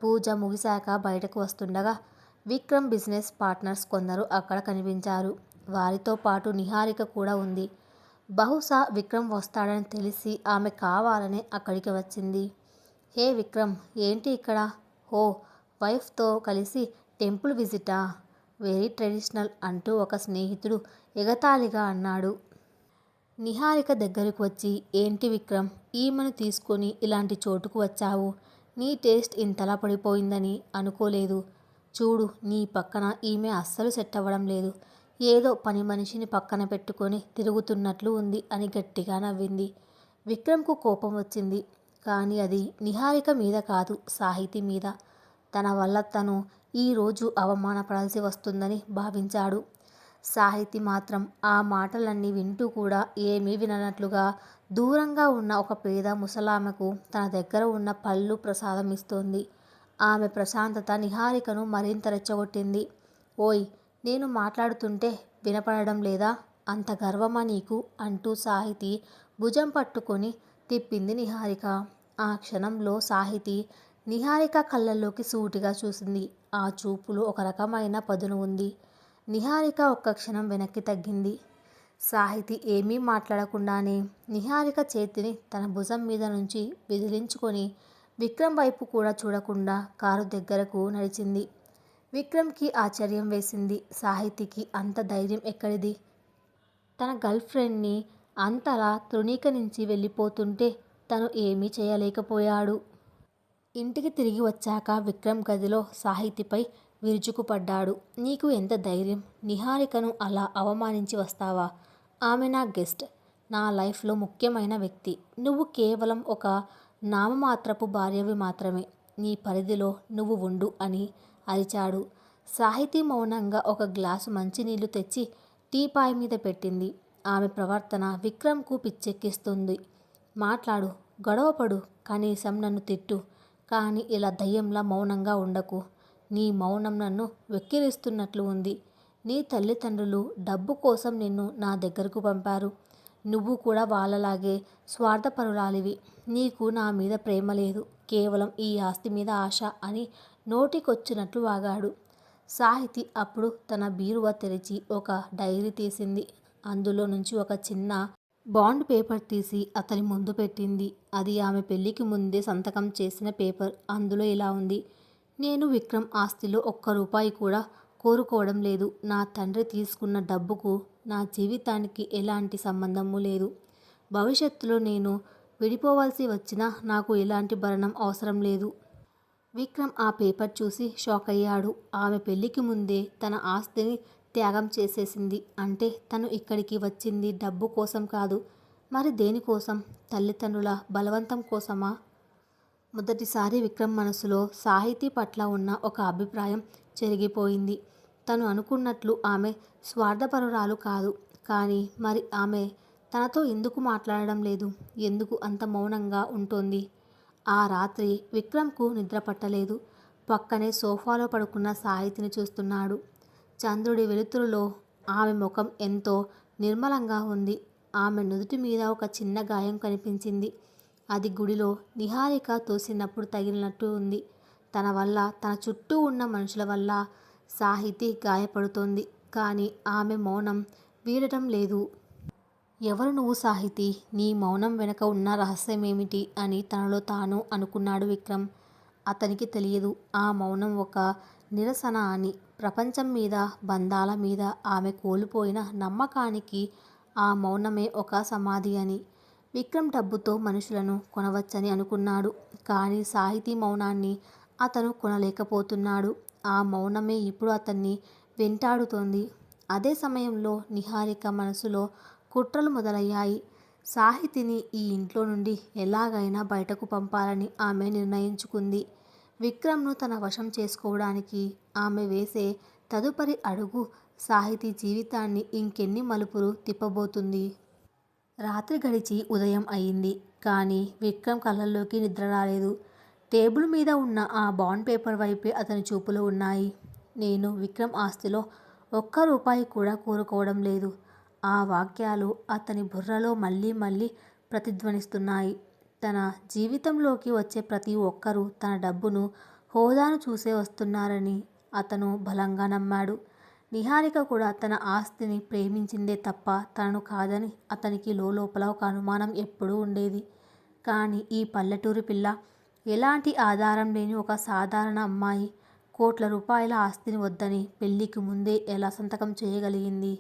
పూజ ముగిశాక బయటకు వస్తుండగా విక్రమ్ బిజినెస్ పార్ట్నర్స్ కొందరు అక్కడ కనిపించారు. వారితో పాటు నిహారిక కూడా ఉంది. బహుశా విక్రమ్ వస్తాడని తెలిసి ఆమె కావాలనే అక్కడికి వచ్చింది. హే విక్రమ్, ఏంటి ఇక్కడ? ఓ, వైఫ్తో కలిసి టెంపుల్ విజిటా? వెరీ ట్రెడిషనల్ అంటూ ఒక స్నేహితుడు ఎగతాళిగా అన్నాడు. నిహారిక దగ్గరకు వచ్చి, ఏంటి విక్రమ్, ఈమెను తీసుకొని ఇలాంటి చోటుకు వచ్చావు? నీ టేస్ట్ ఇంతలా పడిపోయిందని అనుకోలేదు. చూడు, నీ పక్కన ఈమె అస్సలు సెట్ అవ్వడం లేదు. ఏదో పని మనిషిని పక్కన పెట్టుకొని తిరుగుతున్నట్లు ఉంది అని గట్టిగా నవ్వింది. విక్రమ్కు కోపం వచ్చింది. కానీ అది నిహారిక మీద కాదు, సాహితి మీద. తన వల్ల తను ఈరోజు అవమానపడాల్సి వస్తుందని భావించాడు. సాహితి మాత్రం ఆ మాటలన్నీ వింటూ కూడా ఏమీ విననట్లుగా దూరంగా ఉన్న ఒక పేద ముసలామెకు తన దగ్గర ఉన్న పళ్ళు ప్రసాదం ఇస్తోంది. ఆమె ప్రశాంతత నిహారికను మరింత రెచ్చగొట్టింది. ఓయ్, నేను మాట్లాడుతుంటే వినపడడం లేదా? అంత గర్వమా నీకు? అంటూ సాహితి భుజం పట్టుకొని తిప్పింది నిహారిక. ఆ క్షణంలో సాహితి నిహారిక కళ్ళల్లోకి సూటిగా చూసింది. ఆ చూపులో ఒక రకమైన పదును ఉంది. నిహారిక ఒక్క క్షణం వెనక్కి తగ్గింది. సాహితి ఏమీ మాట్లాడకుండానే నిహారిక చేతిని తన భుజం మీద నుంచి విదిలించుకొని విక్రమ్ వైపు కూడా చూడకుండా కారు దగ్గరకు నడిచింది. విక్రమ్కి ఆశ్చర్యం వేసింది. సాహితికి అంత ధైర్యం ఎక్కడిది? తన గర్ల్ ఫ్రెండ్ని అంతలా తృణీకరించి వెళ్ళిపోతుంటే తను ఏమీ చేయలేకపోయాడు. ఇంటికి తిరిగి వచ్చాక విక్రమ్ గదిలో సాహితిపై విరుచుకుపడ్డాడు. నీకు ఎంత ధైర్యం? నిహారికను అలా అవమానించి వస్తావా? ఆమె నా గెస్ట్, నా లైఫ్లో ముఖ్యమైన వ్యక్తి. నువ్వు కేవలం ఒక నామమాత్రపు భార్యవి మాత్రమే. నీ పరిధిలో నువ్వు ఉండు అని అరిచాడు. సాహితీ మౌనంగా ఒక గ్లాసు మంచినీళ్లు తెచ్చి టీపాయ్ మీద పెట్టింది. ఆమె ప్రవర్తన విక్రమ్కు పిచ్చెక్కిస్తుంది. మాట్లాడు, గొడవపడు, కనీసం నన్ను తిట్టు, కానీ ఇలా దయ్యంలా మౌనంగా ఉండకు. నీ మౌనం నన్ను వెక్కిరిస్తున్నట్లు ఉంది. నీ తల్లిదండ్రులు డబ్బు కోసం నిన్ను నా దగ్గరకు పంపారు. నువ్వు కూడా వాళ్ళలాగే స్వార్థపరురాలివి. నీకు నా మీద ప్రేమ లేదు, కేవలం ఈ ఆస్తి మీద ఆశ అని నోటికొచ్చినట్లు వాగాడు. సాహితి అప్పుడు తన బీరువా తెరిచి ఒక డైరీ తీసింది. అందులో నుంచి ఒక చిన్న బాండ్ పేపర్ తీసి అతని ముందు పెట్టింది. అది ఆమె పెళ్లికి ముందే సంతకం చేసిన పేపర్. అందులో ఇలా ఉంది, నేను విక్రమ్ ఆస్తిలో ఒక్క రూపాయి కూడా కోరుకోవడం లేదు. నా తండ్రి తీసుకున్న డబ్బుకు నా జీవితానికి ఎలాంటి సంబంధము లేదు. భవిష్యత్తులో నేను విడిపోవాల్సి వచ్చినా నాకు ఎలాంటి భరణం అవసరం లేదు. విక్రమ్ ఆ పేపర్ చూసి షాక్ అయ్యాడు. ఆమె పెళ్లికి ముందే తన ఆస్తిని త్యాగం చేసేసింది అంటే తను ఇక్కడికి వచ్చింది డబ్బు కోసం కాదు. మరి దేనికోసం? తల్లిదండ్రుల బలవంతం కోసమా? మొదటిసారి విక్రమ్ మనసులో సాహితీ పట్ల ఉన్న ఒక అభిప్రాయం చెరిగిపోయింది. తను అనుకున్నట్లు ఆమె స్వార్థపరురాలు కాదు. కానీ మరి ఆమె తనతో ఎందుకు మాట్లాడడం లేదు? ఎందుకు అంత మౌనంగా ఉంటోంది? ఆ రాత్రి విక్రమ్కు నిద్ర పట్టలేదు. పక్కనే సోఫాలో పడుకున్న సాహితిని చూస్తున్నాడు. చంద్రుడి వెలుతురులో ఆమె ముఖం ఎంతో నిర్మలంగా ఉంది. ఆమె నుదుటి మీద ఒక చిన్న గాయం కనిపించింది. అది గుడిలో నిహారిక తోసినప్పుడు తగిలినట్టు ఉంది. తన వల్ల, తన చుట్టూ ఉన్న మనుషుల వల్ల సాహితి గాయపడుతోంది. కానీ ఆమె మౌనం వీడటం లేదు. ఎవరు నువ్వు సాహితి? నీ మౌనం వెనక ఉన్న రహస్యమేమిటి అని తనలో తాను అనుకున్నాడు విక్రమ్. అతనికి తెలియదు ఆ మౌనం ఒక నిరసన అని. ప్రపంచం మీద, బంధాల మీద ఆమె కోల్పోయిన నమ్మకానికి ఆ మౌనమే ఒక సమాధి అని. విక్రమ్ డబ్బుతో మనుషులను కొనవచ్చని అనుకున్నాడు. కానీ సాహితీ మౌనాన్ని అతను కొనలేకపోతున్నాడు. ఆ మౌనమే ఇప్పుడు అతన్ని వెంటాడుతోంది. అదే సమయంలో నిహారిక మనసులో కుట్రలు మొదలయ్యాయి. సాహితిని ఈ ఇంట్లో నుండి ఎలాగైనా బయటకు పంపాలని ఆమె నిర్ణయించుకుంది. విక్రమ్ను తన వశం చేసుకోవడానికి ఆమె వేసే తదుపరి అడుగు సాహితీ జీవితాన్ని ఇంకెన్ని మలుపులు తిప్పబోతుంది. రాత్రి గడిచి ఉదయం అయింది. కానీ విక్రమ్ కళ్ళల్లోకి నిద్ర రాలేదు. టేబుల్ మీద ఉన్న ఆ బాండ్ పేపర్ వైపే అతని చూపులు ఉన్నాయి. నేను విక్రమ్ ఆస్తిలో ఒక్క రూపాయి కూడా కోరుకోవడం లేదు. ఆ వాక్యాలు అతని బుర్రలో మళ్ళీ మళ్ళీ ప్రతిధ్వనిస్తున్నాయి. తన జీవితంలోకి వచ్చే ప్రతి ఒక్కరూ తన డబ్బును, హోదాను చూసే వస్తున్నారని అతను బలంగా నమ్మాడు. నిహారిక కూడా తన ఆస్తిని ప్రేమించిందే తప్ప తనను కాదని అతనికి లోపల ఒక అనుమానం ఎప్పుడూ ఉండేది. కానీ ఈ పల్లెటూరి పిల్ల, ఎలాంటి ఆధారం లేని ఒక సాధారణ అమ్మాయి, కోట్ల రూపాయల ఆస్తిని వద్దని పెళ్లికి ముందే ఎలా సంతకం చేయగలిగింది?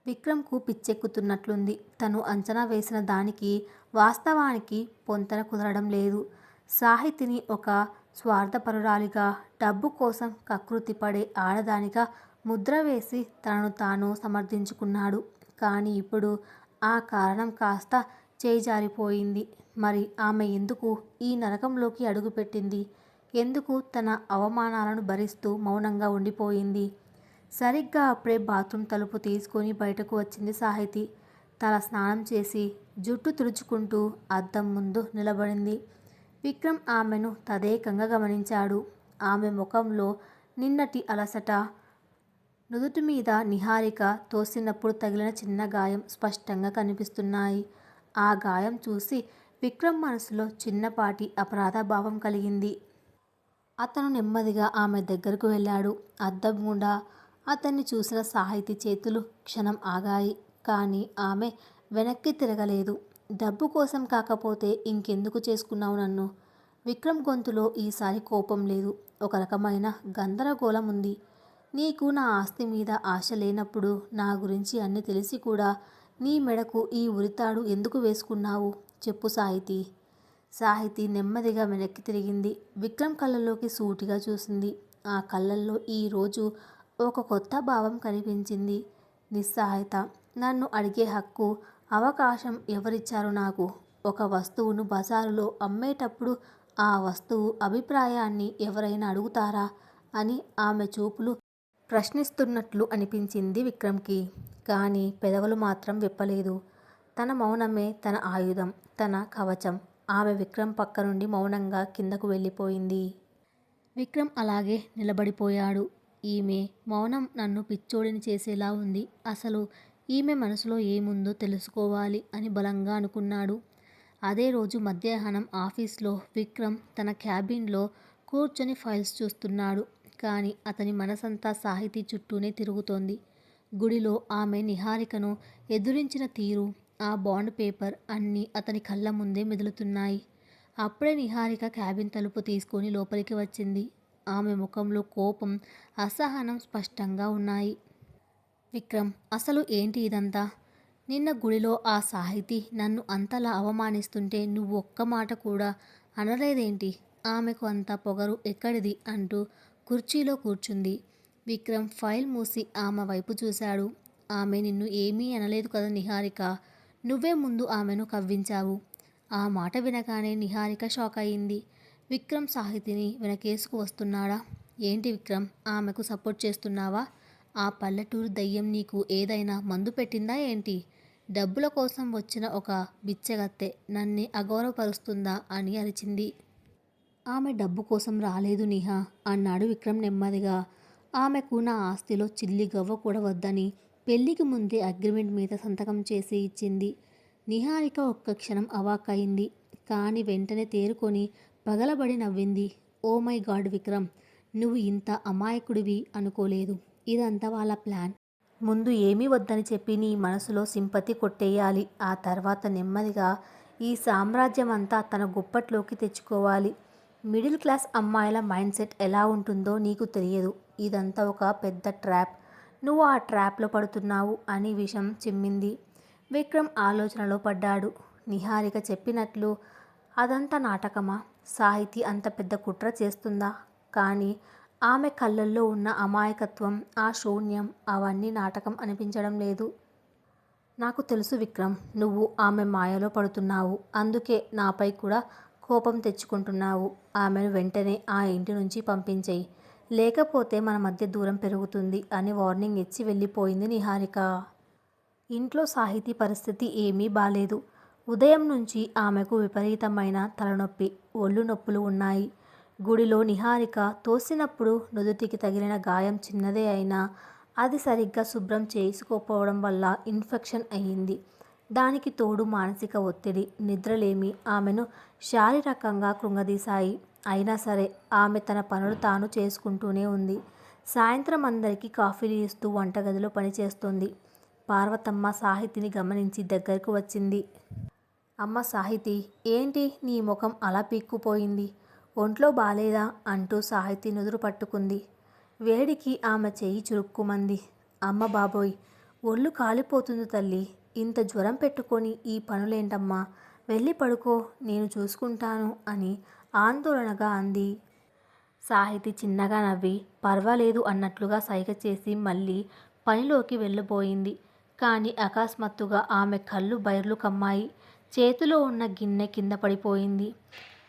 విక్రమ్కు పిచ్చెక్కుతున్నట్లుంది. తను అంచనా వేసిన దానికి వాస్తవానికి పొంతన కుదరడం లేదు. సాహితిని ఒక స్వార్థపరురాలిగా, డబ్బు కోసం కకృతిపడే ఆడదానిగా ముద్ర వేసి తనను తాను సమర్థించుకున్నాడు. కానీ ఇప్పుడు ఆ కారణం కాస్త చేజారిపోయింది. మరి ఆమె ఎందుకు ఈ నరకంలోకి అడుగుపెట్టింది? ఎందుకు తన అవమానాలను భరిస్తూ మౌనంగా ఉండిపోయింది? సరిగ్గా అప్పుడే బాత్రూమ్ తలుపు తీసుకొని బయటకు వచ్చింది సాహితి. తల స్నానం చేసి జుట్టు తుడుచుకుంటూ అద్దం ముందు నిలబడింది. విక్రమ్ ఆమెను తదేకంగా గమనించాడు. ఆమె ముఖంలో నిన్నటి అలసట, నుదుటి మీద నిహారిక తోసినప్పుడు తగిలిన చిన్న గాయం స్పష్టంగా కనిపిస్తున్నాయి. ఆ గాయం చూసి విక్రమ్ మనసులో చిన్నపాటి అపరాధ భావం కలిగింది. అతను నెమ్మదిగా ఆమె దగ్గరకు వెళ్ళాడు. అద్దం గుండా అతన్ని చూసిన సాహితి చేతులు క్షణం ఆగాయి. కానీ ఆమె వెనక్కి తిరగలేదు. డబ్బు కోసం కాకపోతే ఇంకెందుకు చేసుకున్నావు నన్ను? విక్రమ్ గొంతులో ఈసారి కోపం లేదు, ఒక రకమైన గందరగోళం ఉంది. నీకు నా ఆస్తి మీద ఆశ లేనప్పుడు, నా గురించి అన్నీ తెలిసి కూడా నీ మెడకు ఈ ఉరితాడు ఎందుకు వేసుకున్నావు చెప్పు సాహితి. సాహితి నెమ్మదిగా వెనక్కి తిరిగింది. విక్రమ్ కళ్ళల్లోకి సూటిగా చూసింది. ఆ కళ్ళల్లో ఈరోజు ఒక కొత్త భావం కనిపించింది. నిస్సహాయత. నన్ను అడిగే హక్కు, అవకాశం ఎవరిచ్చారు నాకు? ఒక వస్తువును బజారులో అమ్మేటప్పుడు ఆ వస్తువు అభిప్రాయాన్ని ఎవరైనా అడుగుతారా అని ఆమె చూపులు ప్రశ్నిస్తున్నట్లు అనిపించింది విక్రమ్కి. కానీ పెదవులు మాత్రం విప్పలేదు. తన మౌనమే తన ఆయుధం, తన కవచం. ఆమె విక్రమ్ పక్క నుండి మౌనంగా కిందకు వెళ్ళిపోయింది. విక్రమ్ అలాగే నిలబడిపోయాడు. ఈమె మౌనం నన్ను పిచ్చోడిని చేసేలా ఉంది. అసలు ఈమె మనసులో ఏముందో తెలుసుకోవాలి అని బలంగా అనుకున్నాడు. అదే రోజు మధ్యాహ్నం ఆఫీస్లో విక్రమ్ తన క్యాబిన్లో కూర్చొని ఫైల్స్ చూస్తున్నాడు. కానీ అతని మనసంతా సాహితీ చుట్టూనే తిరుగుతోంది. గుడిలో ఆమె నిహారికను ఎదురించిన తీరు, ఆ బాండ్ పేపర్ అన్నీ అతని కళ్ళ ముందే మెదులుతున్నాయి. అప్పుడే నిహారిక క్యాబిన్ తలుపు తీసుకొని లోపలికి వచ్చింది. ఆమె ముఖంలో కోపం, అసహనం స్పష్టంగా ఉన్నాయి. విక్రమ్, అసలు ఏంటి ఇదంతా? నిన్న గుడిలో ఆ సాహితి నన్ను అంతలా అవమానిస్తుంటే నువ్వు ఒక్క మాట కూడా అనలేదేంటి? ఆమెకు అంత పొగరు ఎక్కడిది అంటూ కుర్చీలో కూర్చుంది. విక్రమ్ ఫైల్ మూసి ఆమె వైపు చూశాడు. ఆమె నిన్ను ఏమీ అనలేదు కదా నిహారిక. నువ్వే ముందు ఆమెను కవ్వించావు. ఆ మాట వినగానే నిహారిక షాక్ అయింది. విక్రమ్ సాహితిని వెనకేసుకు వస్తున్నాడా? ఏంటి విక్రమ్, ఆమెకు సపోర్ట్ చేస్తున్నావా? ఆ పల్లెటూరు దయ్యం నీకు ఏదైనా మందు పెట్టిందా ఏంటి? డబ్బుల కోసం వచ్చిన ఒక బిచ్చగత్తె నన్నే అగౌరవపరుస్తుందా అని అరిచింది. ఆమె డబ్బు కోసం రాలేదు నిహా అన్నాడు విక్రమ్ నెమ్మదిగా. ఆమెకు నా ఆస్తిలో చిల్లి గవ్వ కూడా వద్దని పెళ్లికి ముందే అగ్రిమెంట్ మీద సంతకం చేసి ఇచ్చింది. నిహారిక ఒక్క క్షణం అవాక్కయింది. కానీ వెంటనే తేరుకొని పగలబడి నవ్వింది. ఓ మై గాడ్ విక్రమ్, నువ్వు ఇంత అమాయకుడివి అనుకోలేదు. ఇదంతా వాళ్ళ ప్లాన్. ముందు ఏమీ వద్దని చెప్పి నీ మనసులో సింపతి కొట్టేయాలి. ఆ తర్వాత నెమ్మదిగా ఈ సామ్రాజ్యమంతా తన గుప్పట్లోకి తెచ్చుకోవాలి. మిడిల్ క్లాస్ అమ్మాయిల మైండ్ సెట్ ఎలా ఉంటుందో నీకు తెలియదు. ఇదంతా ఒక పెద్ద ట్రాప్. నువ్వు ఆ ట్రాప్లో పడుతున్నావు అని విషం చిమ్మింది. విక్రమ్ ఆలోచనలో పడ్డాడు. నిహారిక చెప్పినట్లు అదంతా నాటకమా? సాహితి అంత పెద్ద కుట్ర చేస్తుందా? కానీ ఆమె కళ్ళల్లో ఉన్న అమాయకత్వం, ఆ శూన్యం, అవన్నీ నాటకం అనిపించడం లేదు. నాకు తెలుసు విక్రమ్, నువ్వు ఆమె మాయలో పడుతున్నావు. అందుకే నాపై కూడా కోపం తెచ్చుకుంటున్నావు. ఆమెను వెంటనే ఆ ఇంటి నుంచి పంపించేయి. లేకపోతే మన మధ్య దూరం పెరుగుతుంది అని వార్నింగ్ ఇచ్చి వెళ్ళిపోయింది నిహారిక. ఇంట్లో సాహితీ పరిస్థితి ఏమీ బాలేదు. ఉదయం నుంచి ఆమెకు విపరీతమైన తలనొప్పి, ఒళ్ళు నొప్పులు ఉన్నాయి. గుడిలో నిహారిక తోసినప్పుడు నుదుటికి తగిలిన గాయం చిన్నదే అయినా అది సరిగ్గా శుభ్రం చేసుకోకపోవడం వల్ల ఇన్ఫెక్షన్ అయ్యింది. దానికి తోడు మానసిక ఒత్తిడి, నిద్రలేమి ఆమెను శారీరకంగా కృంగదీశాయి. అయినా సరే ఆమె తన పనులు తాను చేసుకుంటూనే ఉంది. సాయంత్రం అందరికీ కాఫీలు ఇస్తూ వంటగదిలో పనిచేస్తోంది. పార్వతమ్మ సాహితిని గమనించి దగ్గరకు వచ్చింది. అమ్మ సాహితి, ఏంటి నీ ముఖం అలా పీక్కుపోయింది? ఒంట్లో బాలేదా అంటూ సాహితి నుదురు పట్టుకుంది. వేడికి ఆమె చెయ్యి చురుక్కుమంది. అమ్మ బాబోయ్, ఒళ్ళు కాలిపోతుంది తల్లి. ఇంత జ్వరం పెట్టుకొని ఈ పనులేంటమ్మా? వెళ్ళి పడుకో, నేను చూసుకుంటాను అని ఆందోళనగా అంది. సాహితి చిన్నగా నవ్వి పర్వాలేదు అన్నట్లుగా సైగ చేసి మళ్ళీ పనిలోకి వెళ్ళబోయింది. కానీ అకస్మాత్తుగా ఆమె కళ్ళు బైర్లు కమ్మాయి. చేతిలో ఉన్న గిన్నె కింద పడిపోయింది.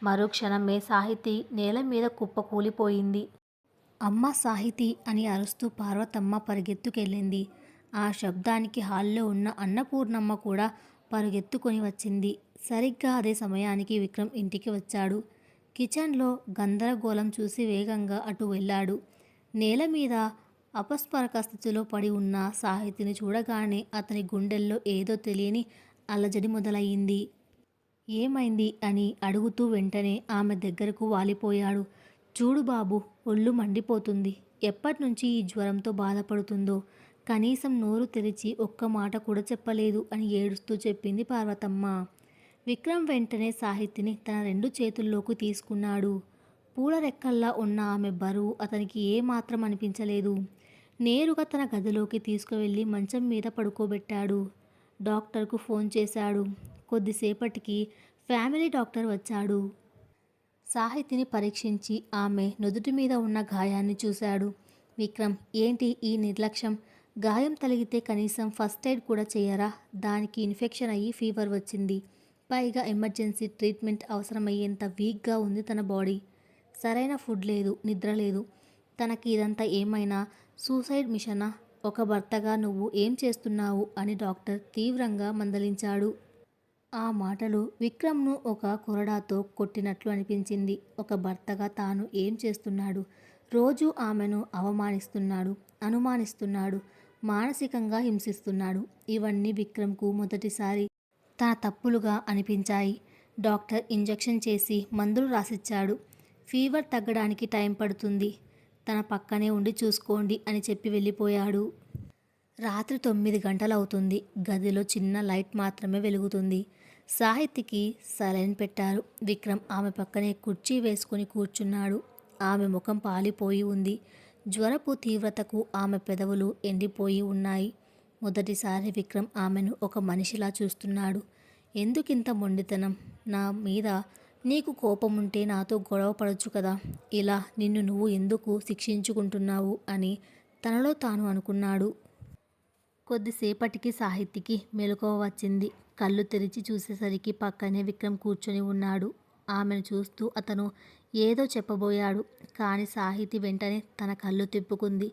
మరుక్షణమే సాహితి నేల మీద కుప్పకూలిపోయింది. అమ్మ సాహితి అని అరుస్తూ పార్వతమ్మ పరిగెత్తుకెళ్ళింది. ఆ శబ్దానికి హాల్లో ఉన్న అన్నపూర్ణమ్మ కూడా పరుగెత్తుకొని వచ్చింది. సరిగ్గా అదే సమయానికి విక్రమ్ ఇంటికి వచ్చాడు. కిచెన్లో గందరగోళం చూసి వేగంగా అటు వెళ్ళాడు. నేల మీద అపస్మారక స్థితిలో పడి ఉన్న సాహితిని చూడగానే అతని గుండెల్లో ఏదో తెలియని అలజడి మొదలయ్యింది. ఏమైంది అని అడుగుతూ వెంటనే ఆమె దగ్గరకు వాలిపోయాడు. చూడు బాబు, ఒళ్ళు మండిపోతుంది. ఎప్పటినుంచి ఈ జ్వరంతో బాధపడుతుందో. కనీసం నోరు తెరిచి ఒక్క మాట కూడా చెప్పలేదు అని ఏడుస్తూ చెప్పింది పార్వతమ్మ. విక్రమ్ వెంటనే సాహితిని తన 2 చేతుల్లోకి తీసుకున్నాడు. పూల రెక్కల్లా ఉన్న ఆమె బరువు అతనికి ఏమాత్రం అనిపించలేదు. నేరుగా తన గదిలోకి తీసుకువెళ్ళి మంచం మీద పడుకోబెట్టాడు. డాక్టర్కు ఫోన్ చేశాడు. కొద్దిసేపటికి ఫ్యామిలీ డాక్టర్ వచ్చాడు. సాహితిని పరీక్షించి ఆమె నుదుటి మీద ఉన్న గాయాన్ని చూశాడు. విక్రమ్, ఏంటి ఈ నిర్లక్ష్యం? గాయం తగిలితే కనీసం ఫస్ట్ ఎయిడ్ కూడా చేయరా? దానికి ఇన్ఫెక్షన్ అయ్యి ఫీవర్ వచ్చింది. పైగా ఎమర్జెన్సీ ట్రీట్మెంట్ అవసరమయ్యేంత వీక్గా ఉంది తన బాడీ. సరైన ఫుడ్ లేదు, నిద్ర లేదు. తనకి ఇదంతా ఏమైనా సూసైడ్ మిషనా? ఒక భర్తగా నువ్వు ఏం చేస్తున్నావు అని డాక్టర్ తీవ్రంగా మందలించాడు. ఆ మాటలు విక్రమ్ను ఒక కొరడాతో కొట్టినట్లు అనిపించింది. ఒక భర్తగా తాను ఏం చేస్తున్నాడు? రోజూ ఆమెను అవమానిస్తున్నాడు, అనుమానిస్తున్నాడు, మానసికంగా హింసిస్తున్నాడు. ఇవన్నీ విక్రమ్కు మొదటిసారి తన తప్పులుగా అనిపించాయి. డాక్టర్ ఇంజెక్షన్ చేసి మందులు రాసిచ్చాడు. ఫీవర్ తగ్గడానికి టైం పడుతుంది. తన పక్కనే ఉండి చూసుకోండి అని చెప్పి వెళ్ళిపోయాడు. రాత్రి 9 గంటలవుతుంది. గదిలో చిన్న లైట్ మాత్రమే వెలుగుతుంది. సాహితికి సలైన్ పెట్టారు. విక్రమ్ ఆమె పక్కనే కుర్చీ వేసుకుని కూర్చున్నాడు. ఆమె ముఖం పాలిపోయి ఉంది. జ్వరపు తీవ్రతకు ఆమె పెదవులు ఎండిపోయి ఉన్నాయి. మొదటిసారి విక్రమ్ ఆమెను ఒక మనిషిలా చూస్తున్నాడు. ఎందుకింత మొండితనం? నా మీద నీకు కోపముంటే నాతో గొడవ పడొచ్చు కదా. ఇలా నిన్ను నువ్వు ఎందుకు శిక్షించుకుంటున్నావు అని తనలో తాను అనుకున్నాడు. కొద్దిసేపటికి సాహితికి మెలకువ వచ్చింది. కళ్ళు తెరిచి చూసేసరికి పక్కనే విక్రమ్ కూర్చొని ఉన్నాడు. ఆమెను చూస్తూ అతను ఏదో చెప్పబోయాడు. కానీ సాహితి వెంటనే తన కళ్ళు తిప్పుకుంది.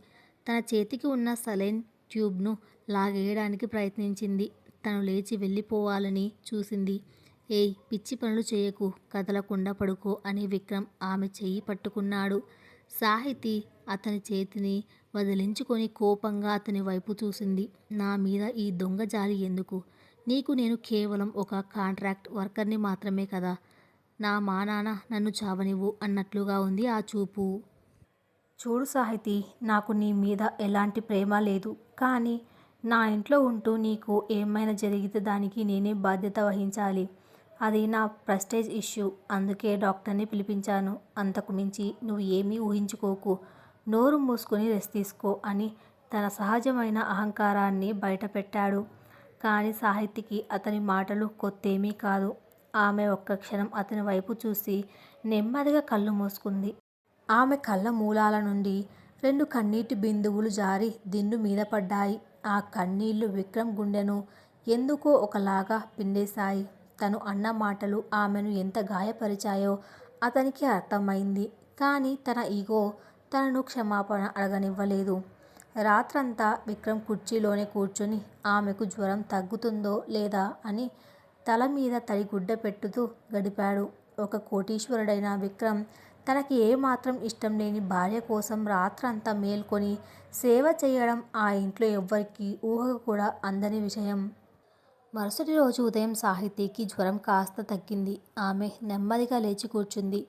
తన చేతికి ఉన్న సలైన్ ట్యూబ్ను లాగేయడానికి ప్రయత్నించింది. తను లేచి వెళ్ళిపోవాలని చూసింది. ఏయ్, పిచ్చి పనులు చేయకు, కదలకుండా పడుకో అని విక్రమ్ ఆమె చెయ్యి పట్టుకున్నాడు. సాహితి అతని చేతిని వదిలించుకొని కోపంగా అతని వైపు చూసింది. నా మీద ఈ దొంగ జాలి ఎందుకు? నీకు నేను కేవలం ఒక కాంట్రాక్ట్ వర్కర్ని మాత్రమే కదా. నా మానాన నన్ను చావనివ్వు అన్నట్లుగా ఉంది ఆ చూపు. చూడు సాహితి, నాకు నీ మీద ఎలాంటి ప్రేమ లేదు. కానీ నా ఇంట్లో ఉంటూ నీకు ఏమైనా జరిగితే దానికి నేనే బాధ్యత వహించాలి. అది నా ప్రెస్టేజ్ ఇష్యూ. అందుకే డాక్టర్ని పిలిపించాను. అంతకు మించి నువ్వు ఏమీ ఊహించుకోకు. నోరు మూసుకొని రెస్ట్ తీసుకో అని తన సహజమైన అహంకారాన్ని బయటపెట్టాడు. కానీ సాహితికి అతని మాటలు కొత్తేమీ కాదు. ఆమె ఒక్క క్షణం అతని వైపు చూసి నెమ్మదిగా కళ్ళు మూసుకుంది. ఆమె కళ్ళ మూలాల నుండి 2 కన్నీటి బిందువులు జారి దిండు మీద పడ్డాయి. ఆ కన్నీళ్లు విక్రమ్ గుండెను ఎందుకో ఒకలాగా పిండేశాయి. తను అన్న మాటలు ఆమెను ఎంత గాయపరిచాయో అతనికి అర్థమైంది. కానీ తన ఈగో తనను క్షమాపణ అడగనివ్వలేదు. రాత్రంతా విక్రమ్ కుర్చీలోనే కూర్చొని ఆమెకు జ్వరం తగ్గుతుందో లేదా అని తల మీద తడిగుడ్డ పెట్టుతూ గడిపాడు. ఒక కోటీశ్వరుడైన విక్రమ్ తనకి ఏమాత్రం ఇష్టం లేని భార్య కోసం రాత్రంతా మేల్కొని సేవ చేయడం ఆ ఇంట్లో ఎవ్వరికీ ఊహకు కూడా అందని విషయం. మరుసటి రోజు ఉదయం సాహితికి జ్వరం కాస్త తగ్గింది. ఆమె నెమ్మదిగా లేచి కూర్చుంది.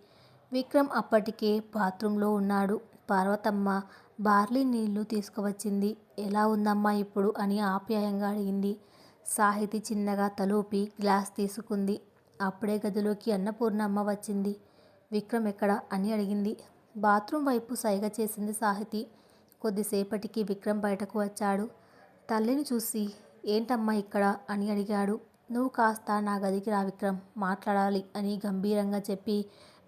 విక్రమ్ అప్పటికే బాత్రూంలో ఉన్నాడు. పార్వతమ్మ బార్లీ నీళ్లు తీసుకువచ్చింది. ఎలా ఉందమ్మా ఇప్పుడు అని ఆప్యాయంగా అడిగింది. సాహితి చిన్నగా తలూపి గ్లాస్ తీసుకుంది. అప్పుడే గదిలోకి అన్నపూర్ణమ్మ వచ్చింది. విక్రమ్ ఎక్కడ అని అడిగింది. బాత్రూం వైపు సైగ చేసింది సాహితి. కొద్దిసేపటికి విక్రమ్ బయటకు వచ్చాడు. తల్లిని చూసి ఏంటమ్మా ఇక్కడ అని అడిగాడు. నువ్వు కాస్త నా గదికి రా విక్రమ్, మాట్లాడాలి అని గంభీరంగా చెప్పి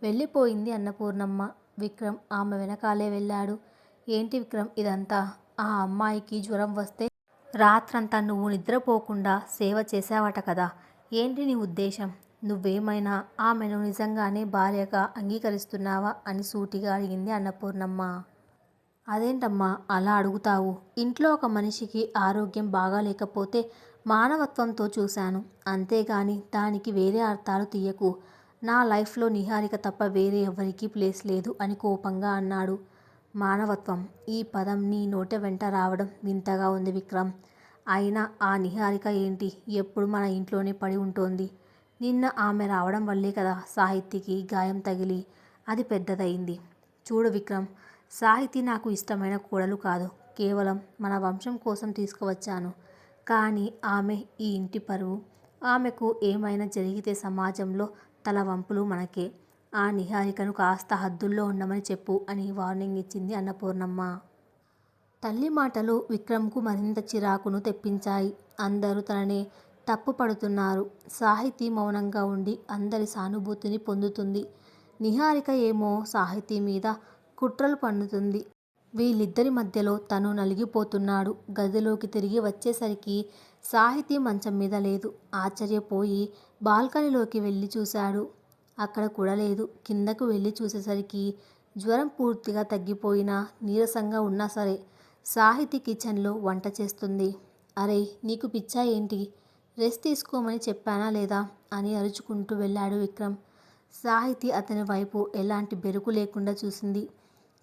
వెళ్ళిపోయింది అన్నపూర్ణమ్మ. విక్రమ్ ఆమె వెనకాలే వెళ్ళాడు. ఏంటి విక్రమ్ ఇదంతా? ఆ అమ్మాయికి జ్వరం వస్తే రాత్రంతా నువ్వు నిద్రపోకుండా సేవ చేశావట కదా. ఏంటి నీ ఉద్దేశం? నువ్వేమైనా ఆమెను నిజంగానే భార్యగా అంగీకరిస్తున్నావా అని సూటిగా అడిగింది అన్నపూర్ణమ్మ. అదేంటమ్మా అలా అడుగుతావు? ఇంట్లో ఒక మనిషికి ఆరోగ్యం బాగాలేకపోతే మానవత్వంతో చూశాను, అంతేగాని దానికి వేరే అర్థాలు తీయకు. నా లైఫ్లో నిహారిక తప్ప వేరే ఎవరికీ ప్లేస్ లేదు అని కోపంగా అన్నాడు. మానవత్వం, ఈ పదం నీ నోట వెంట రావడం వింతగా ఉంది విక్రమ్. అయినా ఆ నిహారిక ఏంటి ఎప్పుడు మన ఇంట్లోనే పడి ఉంటోంది. నిన్న ఆమె రావడం వల్లే కదా సాహితికి గాయం తగిలి అది పెద్దదయింది. చూడు విక్రమ్, సాహితి నాకు ఇష్టమైన కోడలు కాదు. కేవలం మన వంశం కోసం తీసుకువచ్చాను. కానీ ఆమె ఈ ఇంటి పరువు. ఆమెకు ఏమైనా జరిగితే సమాజంలో తలవంపులు మనకే. ఆ నిహారికను కాస్త హద్దుల్లో ఉండమని చెప్పు అని వార్నింగ్ ఇచ్చింది అన్నపూర్ణమ్మ. తల్లి మాటలు విక్రమ్కు మరింత చిరాకును తెప్పించాయి. అందరూ తననే తప్పు పడుతున్నారు. సాహితి మౌనంగా ఉండి అందరి సానుభూతిని పొందుతుంది. నిహారిక ఏమో సాహితి మీద కుట్రలు పన్నుతుంది. వీళ్ళిద్దరి మధ్యలో తను నలిగిపోతున్నాడు. గదిలోకి తిరిగి వచ్చేసరికి సాహితి మంచం మీద లేదు. ఆశ్చర్యపోయి బాల్కనీలోకి వెళ్ళి చూశాడు. అక్కడ కూడా లేదు. కిందకు వెళ్ళి చూసేసరికి జ్వరం పూర్తిగా తగ్గిపోయినా నీరసంగా ఉన్నా సరే సాహితి కిచెన్లో వంట చేస్తుంది. అరే నీకు పిచ్చా ఏంటి? రెస్ట్ తీసుకోమని చెప్పానా లేదా అని అరుచుకుంటూ వెళ్ళాడు విక్రమ్. సాహితి అతని వైపు ఎలాంటి బెరుకు లేకుండా చూసింది.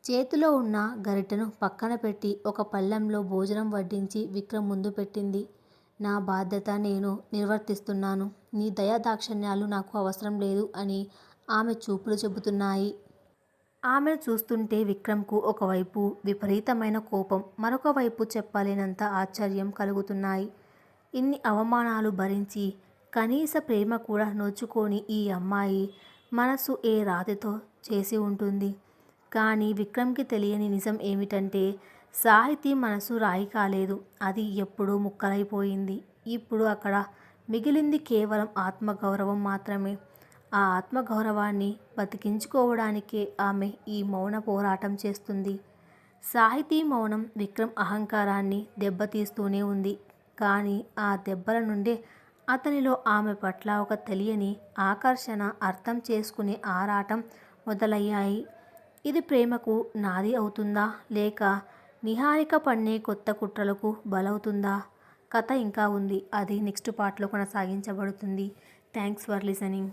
చేతిలో ఉన్న గరిటెను పక్కన పెట్టి ఒక పళ్ళెంలో భోజనం వడ్డించి విక్రమ్ ముందు పెట్టింది. నా బాధ్యత నేను నిర్వర్తిస్తున్నాను. నీ దయాదాక్షిణ్యాలు నాకు అవసరం లేదు అని ఆమె చూపులు చెబుతున్నాయి. ఆమెను చూస్తుంటే విక్రమ్కు ఒకవైపు విపరీతమైన కోపం, మరొక వైపు చెప్పలేనంత ఆశ్చర్యం కలుగుతున్నాయి. ఇన్ని అవమానాలు భరించి కనీస ప్రేమ కూడా నోచుకోని ఈ అమ్మాయి మనసు ఏ రాతితో చేసి ఉంటుంది. కానీ విక్రమ్కి తెలియని నిజం ఏమిటంటే సాహితి మనసు రాయి కాలేదు. అది ఎప్పుడూ ముక్కలైపోయింది. ఇప్పుడు అక్కడ మిగిలింది కేవలం ఆత్మగౌరవం మాత్రమే. ఆ ఆత్మగౌరవాన్ని బతికించుకోవడానికే ఆమె ఈ మౌన పోరాటం చేస్తుంది. సాహితీ మౌనం విక్రమ్ అహంకారాన్ని దెబ్బతీస్తూనే ఉంది. కానీ ఆ దెబ్బల నుండే అతనిలో ఆమె పట్ల ఒక తెలియని ఆకర్షణ, అర్థం చేసుకునే ఆరాటం మొదలయ్యాయి. ఇది ప్రేమకు నాది అవుతుందా, లేక నిహారిక పన్నే కొత్త కుట్రలకు బలవుతుందా? కథ ఇంకా ఉంది. అది నెక్స్ట్ పార్ట్లో కొనసాగించబడుతుంది. Thanks for listening.